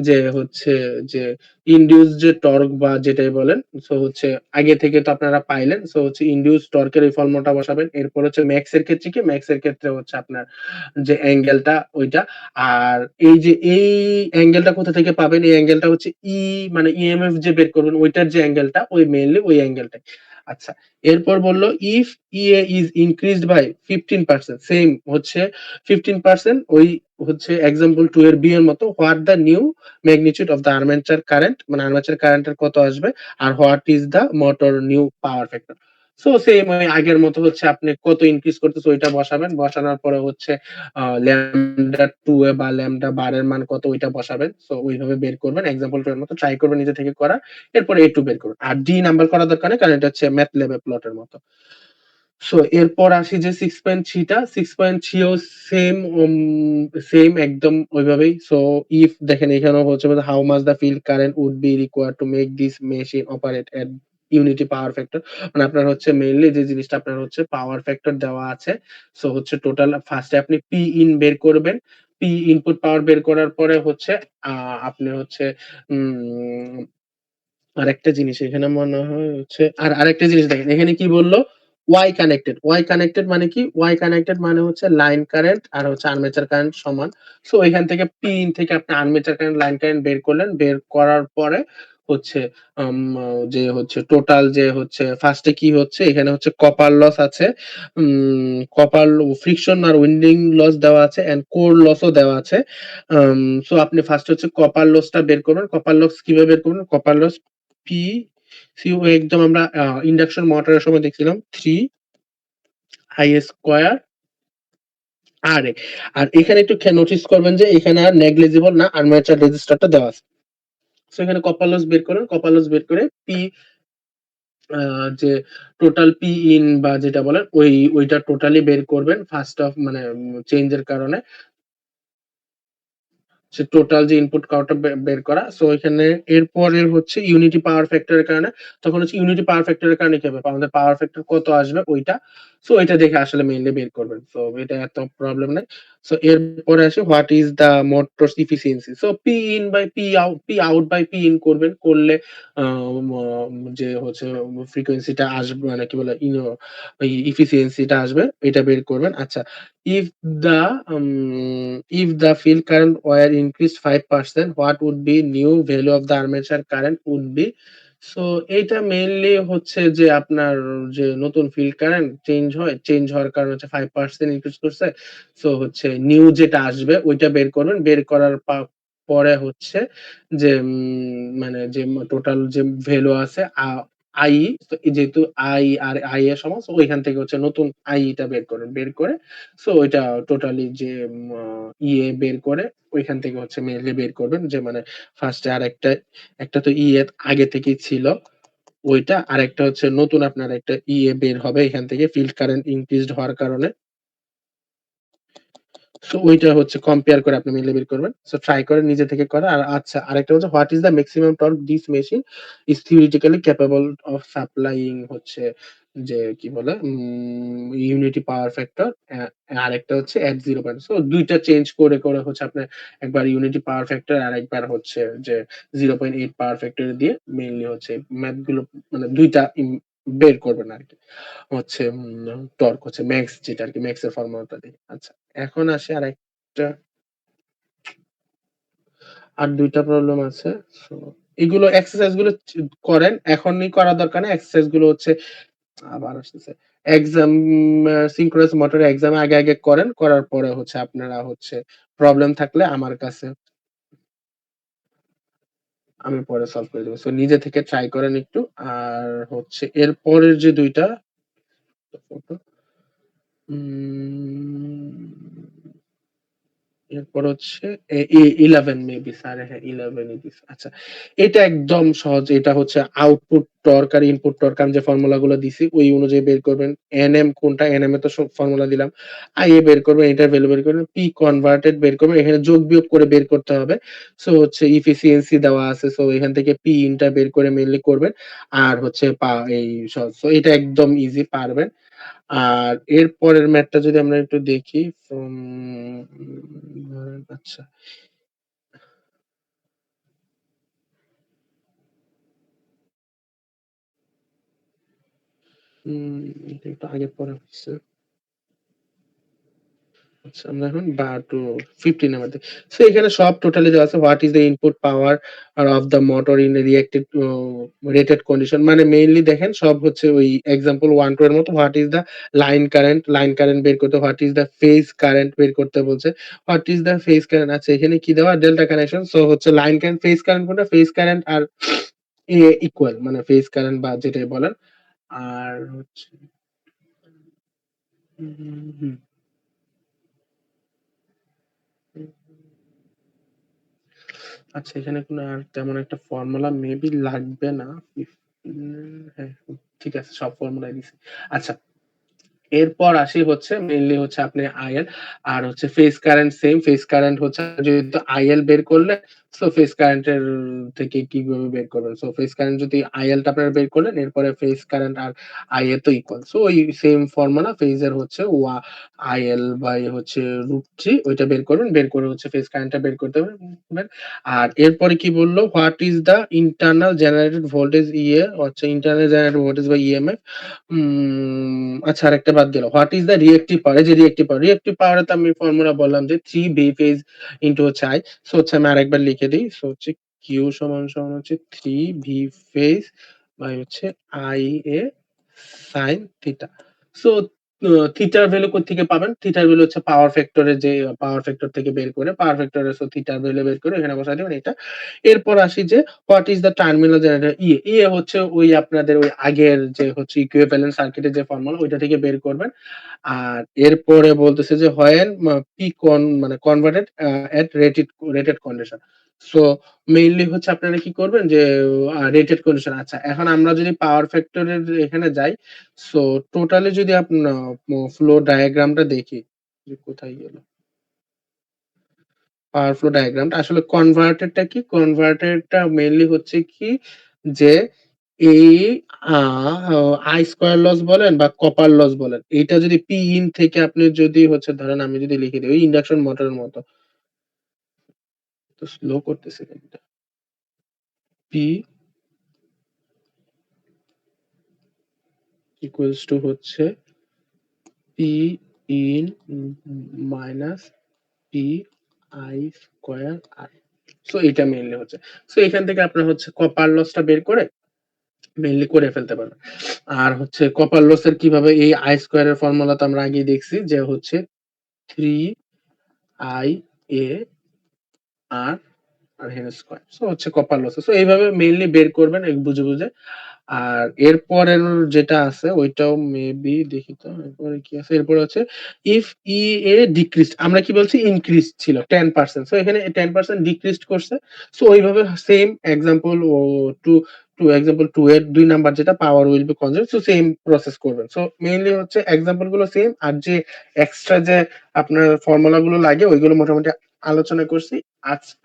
যে হচ্ছে যে ইনডিউস যে টর্ক বা যেটাই বলেন, সো হচ্ছে আগে থেকে তো আপনারা পাইলেন। সো হচ্ছে ইনডিউস টর্কের এই ফর্মুলাটা বসাবেন। এরপর হচ্ছে ম্যাক্স এর ক্ষেত্রে কি, ম্যাক্স এর ক্ষেত্রে হচ্ছে আপনার যে অ্যাঙ্গেলটা ওইটা। আর এই যে এই অ্যাঙ্গেলটা কোথা থেকে পাবেন? এই অ্যাঙ্গেলটা হচ্ছে মানে ইএমএফ যে বের করবেন ওইটার যে অ্যাঙ্গেলটা, ওই মেইনলি ওই অ্যাঙ্গেলটাই। আচ্ছা, এরপর বলল if EA is increased by 15%, same হচ্ছে 15%, ওই হচ্ছে এক্সাম্পল 2 এর বি এর মতো, what the new magnitude of the armature current, মানে আর্মেচার কারেন্টের কত আসবে, আর what is the motor new power factor. So same ওই আগের মতো হচ্ছে আপনি কত ইনক্রিজ করতেছে ওইটা বসাবেন, বসানোর পরে হচ্ছে ল্যামডা 2 এ বা ল্যামডা বার এর মান কত ওইটা বসাবেন। সো ওইভাবে বের করবেন এক্সাম্পল 2 এর মতো, ট্রাই করবেন নিজে থেকে করা। এরপরে A2 বের করুন। আর ডি নাম্বার করা দরকার নেই, কারণ এটা হচ্ছে ম্যাথল্যাব প্লটের মতো। সো এরপর আসি যে 6.3 টা, 6.3 ও সেম সেম একদম ওইভাবেই। সো ইফ দেখেন এখানেও হচ্ছে how much the field current would be required to make this machine operate at unity power factor, মানে আপনার হচ্ছে মেইনলি যে জিনিসটা আপনার হচ্ছে পাওয়ার ফ্যাক্টর দেওয়া আছে। সো হচ্ছে টোটাল ফার্স্টে আপনি পি ইন বের করবেন। পি ইনপুট পাওয়ার বের করার পরে হচ্ছে আপনি হচ্ছে উম আরেকটা জিনিস এখানে মনে হয় হচ্ছে, আর আরেকটা জিনিস দেখেন এখানে কি বলল, ওয়াই কানেক্টেড মানে কি? ওয়াই কানেক্টেড মানে হচ্ছে লাইন কারেন্ট আর হচ্ছে আর্মেচার কারেন্ট সমান। সো এখান থেকে পিন থেকে আপনি আর্মেচার কারেন্ট, লাইন কারেন্ট বের করলেন। বের করার পরে হচ্ছে আম যে হচ্ছে টোটাল যে হচ্ছে ফার্স্ট এ কি হচ্ছে এখানে হচ্ছে কপার লস আছে। কপার ফ্রিকশন আর উইন্ডিং লস দেওয়া আছে অ্যান্ড কোর লসও দেওয়া আছে। সো আপনি ফার্স্ট হচ্ছে কপার লসটা বের করবেন। কপার লস কিভাবে বের করবেন? কপার লস পি সিউ একদম আমরা ইন্ডাকশন মোটরের সময় দেখছিলাম 3 আই স্কয়ার আর এ। আর এখানে একটু নোটিস করবেন যে এখানে আর নেগলিজিবল না আর্মেচার রেজিস্টারটা দেওয়া আছে। সো এখানে কপার লস বের করেন। কপার লস বের করে পি যে টোটাল পি ইন বা যেটা বলেন ওইটা টোটালি বের করবেন ফার্স্ট অফ মানে চেঞ্জ এর কারণে। সে টোটাল যে ইনপুট পাওয়ারটা বের করা। সো এখানে এরপরে হচ্ছে ইউনিটি পাওয়ার ফ্যাক্টরের কারণে তখন হচ্ছে ইউনিটি পাওয়ার ফ্যাক্টরের কারণে কি হবে? আমাদের পাওয়ার ফ্যাক্টর কত আসবে ওইটা। সো এটা দেখে আসলে মেইনলি বের করবেন। সো এটা এত প্রবলেম নাই। সো এরপরে আসে what is the motor's efficiency. So P in by P out by P in করবেন। করলে যে হচ্ছে ফ্রিকোয়েন্সিটা আসবে মানে কি বলে ওই এফিসিয়েন্সিটা আসবে এটা বের করবেন। আচ্ছা if the if the field current were increased 5%, what would be new value of the armature current would be? So এইটা মেইনলি হচ্ছে যে আপনার যে নতুন ফিল্ড কারেন্ট চেঞ্জ হওয়ার কারণে হচ্ছে 5% ইনক্রিজ করছে। সো হচ্ছে নিউ যেটা আসবে ওইটা বের করবেন। বের করার পরে হচ্ছে যে মানে যে টোটাল যে ভ্যালু আছে আই, তো যেহেতু আই আর আই এর সমান সো ওইখান থেকে হচ্ছে নতুন আই টা বের করবেন। বের করে সো ওইটা টোটালি যে বের করে ওইখান থেকে হচ্ছে মেইনলি বের করবেন যে মানে ফার্স্ট এ একটা তো আগে থেকেই ছিল ওইটা, আরেকটা হচ্ছে নতুন আপনার একটা বের হবে এখান থেকে ফিল্ড কারেন্ট ইনক্রিজড হওয়ার কারণে। সো ওইটা হচ্ছে কম্পেয়ার করে আপনি মিলে বের করবেন। সো ট্রাই করেন নিজে থেকে করা। আর আচ্ছা আরেকটা হচ্ছে what is the maximum torque this machine is theoretically capable of supplying হচ্ছে যে কি বলে ইউনিটি পাওয়ার ফ্যাক্টর। আরেকটা হচ্ছে এট 0 সো ২ টা চেঞ্জ করে হচ্ছে আপনার একবার ইউনিটি পাওয়ার ফ্যাক্টর আর একবার হচ্ছে যে 0.8 পাওয়ার ফ্যাক্টর দিয়ে মেইনলি হচ্ছে ম্যাথ গুলো মানে ২ টা বের করবেন আরকি। হচ্ছে টর্ক হচ্ছে ম্যাক্স যেটা আরকি ম্যাক্স এর ফর্মুলাটা দিয়ে। আচ্ছা এখন আসি আরেকটা আর ২ টা প্রবলেম আছে। সো এগুলো এক্সারসাইজ গুলো করেন। এখনই করার দরকার নেই। এক্সারসাইজ গুলো হচ্ছে আবার আসতেছে। এক্সাম সিনক্রোনাস মোটরের এক্সাম আগে করেন। করার পরে হচ্ছে আপনারা হচ্ছে প্রবলেম থাকলে আমার কাছে আমি পরে সলভ করে দেব। সো নিজে থেকে ট্রাই করেন একটু। আর হচ্ছে এর পরের যে ২ টা উম এরপর হচ্ছে 11 মেবি স্যার হ্যাঁ 11 ই দিছে। আচ্ছা এটা একদম সহজ। এটা হচ্ছে আউটপুট টর্ক আর ইনপুট টর্ক আমি যে ফর্মুলা গুলো দিছি ওই অনুযায়ী বের করবেন। এনএম কোনটা এনএম এ তো সব ফর্মুলা দিলাম। আইএ বের করবেন, এটার ভ্যালু বের করবেন। পি কনভার্টেড বের করবেন। এখানে যোগ বিয়োগ করে বের করতে হবে। সো হচ্ছে এফিসিয়েন্সি দেওয়া আছে। সো এখান থেকে পি ইনটা বের করে মেইনলি করবেন। আর হচ্ছে এই সহজ। সো এটা একদম ইজি পারবেন। আর এর পরের ম্যাথটা যদি আমরা একটু দেখি আচ্ছা উম এটা একটু আগে পড়া হইছে। আচ্ছা আমরা এখন 15 নাম্বার দেখি। সো এখানে সব টোটালি দেওয়া আছে। What is the input power আর of the motor in reacted rated condition মানে মেইনলি দেখেন সব হচ্ছে ওই এক্সাম্পল 1 2 এর মতো what is the line current বের করতে, what is the phase current বের করতে বলছে। What is the phase current আচ্ছা এখানে কি দেওয়া ডেল্টা কানেকশন। সো হচ্ছে লাইন কারেন্ট ফেজ কারেন্ট কোনটা? ফেজ কারেন্ট আর ইকুয়াল মানে ফেজ কারেন্ট বা যেটাই বলেন। আর হচ্ছে হুম, আচ্ছা এখানে কোনো আর তেমন একটা ফর্মুলা মেবি লাগবে না। 15 হ্যাঁ, ঠিক আছে সব ফর্মুলাই দিছি। আচ্ছা এরপর আসি হচ্ছে মেইনলি হচ্ছে আপনি আইএল আর হচ্ছে phase current same phase current হচ্ছে যেহেতু আইএল বের করলে সো ফেজ কারেন্টের থেকে কিভাবে বের করবেন? সো ফেজ কারেন্ট যদি IL টা আপনারা বের করলেন, এরপরে ফেজ কারেন্ট আর IA তো ইকুয়াল। সো ওই সেম ফর্মুলা ফেজের হচ্ছে IL বাই হচ্ছে √3 ওইটা বের করবেন। বের করে হচ্ছে ফেজ কারেন্টটা বের করতে পারবেন। আর এরপরে কি বলল? What is the internal generated voltage হচ্ছে ইন্টারনাল জেনারেটেড ভোল্টেজ বা EMF। আচ্ছা আরেকটা বাদ গেল। হোয়াট ইস দ্য রিঅ্যাক্টিভ পাওয়ার? এই যে রিঅ্যাক্টিভ পাওয়ার। রিঅ্যাক্টিভ পাওয়ারে তো আমি ফর্মুলা বললাম যে 3 V ফেজ ইনটু হচ্ছে I। সো হচ্ছে আমি আরেকবার লিখে দেই। সো হচ্ছে Q সমান হচ্ছে 3 V ফেজ বাই হচ্ছে IA sin থিটা। সো থিটার ভ্যালু কোত্থেকে পাবেন? থিটার ভ্যালু হচ্ছে পাওয়ার ফ্যাক্টরের যে পাওয়ার ফ্যাক্টর থেকে বের করে পাওয়ার ফ্যাক্টরের থিটার ভ্যালু বের করে এখানে বসায় দিবেন এটা। এরপর আসি যে what is the terminal generator EA? EA হচ্ছে ওই আপনাদের ওই আগের যে হচ্ছে ইকুইভ্যালেন্ট সার্কিটের যে ফর্মুলা ওইটা থেকে বের করবেন। আর এরপরে বলতেছে যে হোয়েন পি মানে কনভার্টেড এট রেটেড কন্ডিশন। সো মেইনলি হচ্ছে আপনারা কি করবেন যে রেটেড কন্ডিশন। আচ্ছা এখন আমরা যদি পাওয়ার ফ্যাক্টরের এখানে যাই, সো টোটালি যদি আপনার ফ্লো ডায়াগ্রামটা দেখি যে কোথায় গেল? পাওয়ার ফ্লো ডায়াগ্রামটা আসলে কনভার্টেডটা কি? কনভার্টেডটা মেইনলি হচ্ছে কি যে এই আ আই স্কয়ার লস বলেন বা কপার লস বলেন, এইটা যদি পি ইন থেকে আপনি যদি হচ্ছে ধরেন আমি যদি লিখে দেই ওই ইন্ডাকশন মোটরের মতো। তো স্লো করতেছে কেনটা? পি ইকুয়ালস টু হচ্ছে P in minus P I square R. So এইটা মেইনলি হচ্ছে। সো এখান থেকে আপনার হচ্ছে কপার লসটা বের করে মেইনলি করে ফেলতে পারবেন। আর হচ্ছে কপার লস এর কিভাবে এই আই স্কয়ার এর ফর্মুলা তো আমরা আগেই দেখছি যে হচ্ছে 3IA আর আর হেন স্কয়ার। সো হচ্ছে কপার লস। সো এইভাবে মেইনলি বের করবেন বুঝে। আর এরপরের যেটা আছে ওইটাও মেবি দেখি তো এরপরে কি আছে? এরপরে হচ্ছে ইফ EA ডিক্রিজড আমরা কি বলছি ইনক্রিজ ছিল 10%। সো এখানে 10% ডিক্রিজড করছে। সো ওইভাবে সেম এক্সাম্পল এক্সাম্পল 2 এর 2 নাম্বার যেটা power will be conserved. So same process করবেন। সো মেইনলি হচ্ছে এক্সাম্পল গুলো সেম আর যে এক্সট্রা যে আপনার ফর্মুলা গুলো লাগে ওইগুলো মোটামুটি আলোচনা করছি।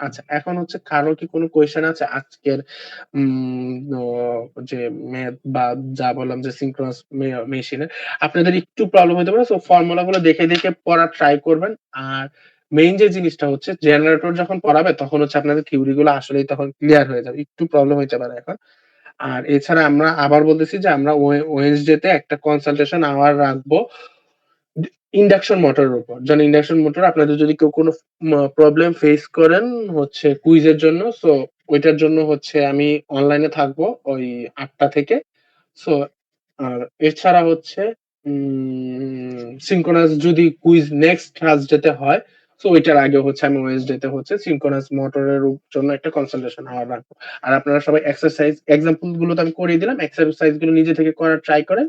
আচ্ছা এখন হচ্ছে কারো কি কোনো কোয়েশ্চেন আছে আজকের ও যে ম্যাথ বা যা বললাম যে সিনক্রোনাস মেশিনের আপনাদের একটু প্রবলেম হতে পারে। সো ফর্মুলা গুলো দেখে পড়ার ট্রাই করবেন। আর মেইন যে জিনিসটা হচ্ছে জেনারেটর যখন পড়াবে তখন হচ্ছে আপনাদের থিওরি গুলো আসলেই তখন ক্লিয়ার হয়ে যাবে। একটু প্রবলেম হইতে পারে এখন। আর এছাড়া আমরা আবার বলতেছি যে আমরা ওয়েডনেসডে তে একটা কনসালটেশন আওয়ার রাখবো ইন্ডাকশন মোটরের উপর। যেন ইন্ডাকশন মোটর আপনাদের যদি কেউ কোনো প্রবলেম ফেস করেন হচ্ছে কুইজের জন্য, সো ওইটার জন্য হচ্ছে আমি অনলাইনে থাকবো ওই ৮টা থেকে। সো আর এছাড়া হচ্ছে সিনক্রোনাস যদি কুইজ নেক্সট থার্সডে তে হয়, সো ওইটার আগে হচ্ছে আমি ওয়েডনেসডে তে হচ্ছে সিনক্রোনাস মোটরের জন্য একটা কনসালটেশন আওয়ার রাখবো। আর আপনারা সবাই এক্সারসাইজ এক্সাম্পল গুলো তো আমি করিয়ে দিলাম। এক্সারসাইজ গুলো নিজে থেকে করার ট্রাই করেন।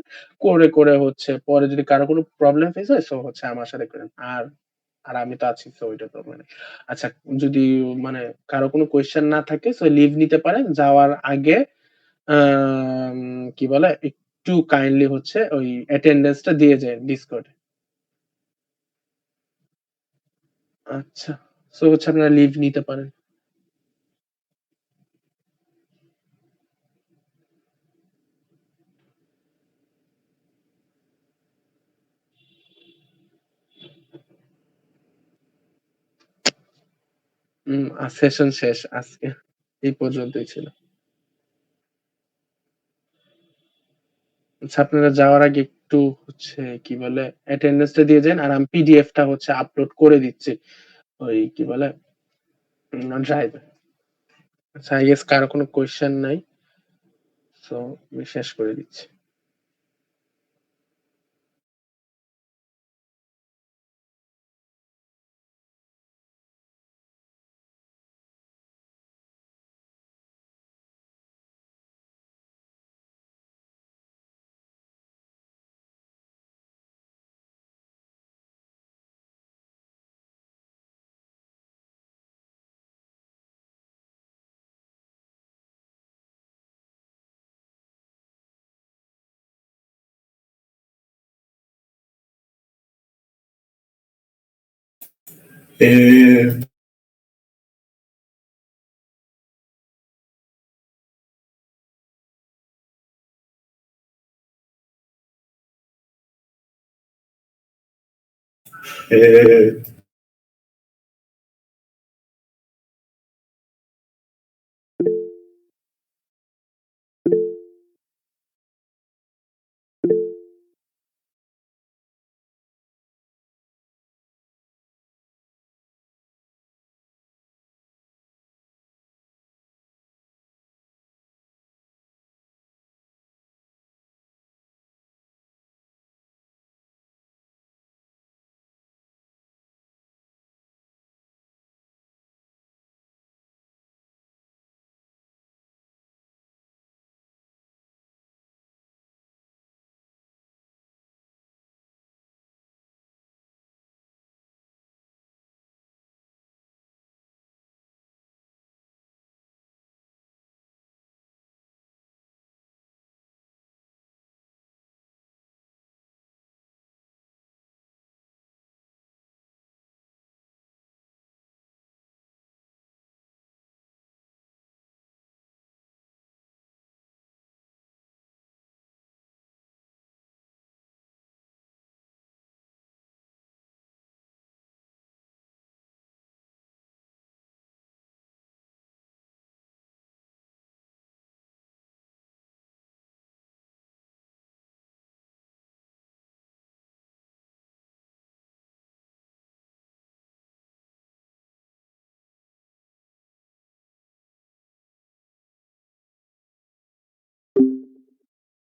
করে হচ্ছে পরে যদি কারো কোনো প্রবলেম ফেস হয় সো হচ্ছে আমার সাথে করেন। আর আমি তো আছি সো ওইটা প্রবলেম নেই। আচ্ছা যদি মানে কারো কোনো কোয়েশ্চেন না থাকে সো লিভ নিতে পারেন। যাওয়ার আগে আম কি বলে একটু কাইন্ডলি হচ্ছে ওই অ্যাটেন্ডেন্স টা দিয়ে যায়েন ডিসকর্ডে। আচ্ছা। সো হচ্ছে আপনারা লিভ নিতে পারেন। সেশন শেষ আজকে। এই পর্যন্তই ছিল। আচ্ছা আপনারা যাওয়ার আগে একটু হচ্ছে কি বলে অ্যাটেন্ডেন্স টা দিয়ে যান। আর আমি পিডিএফ টা হচ্ছে আপলোড করে দিচ্ছি। ওই কি বলে ড্রাইভে। আচ্ছা I গেস কারো কোনো কোয়েশ্চেন নাই। সো আমি শেষ করে দিচ্ছি। へえ。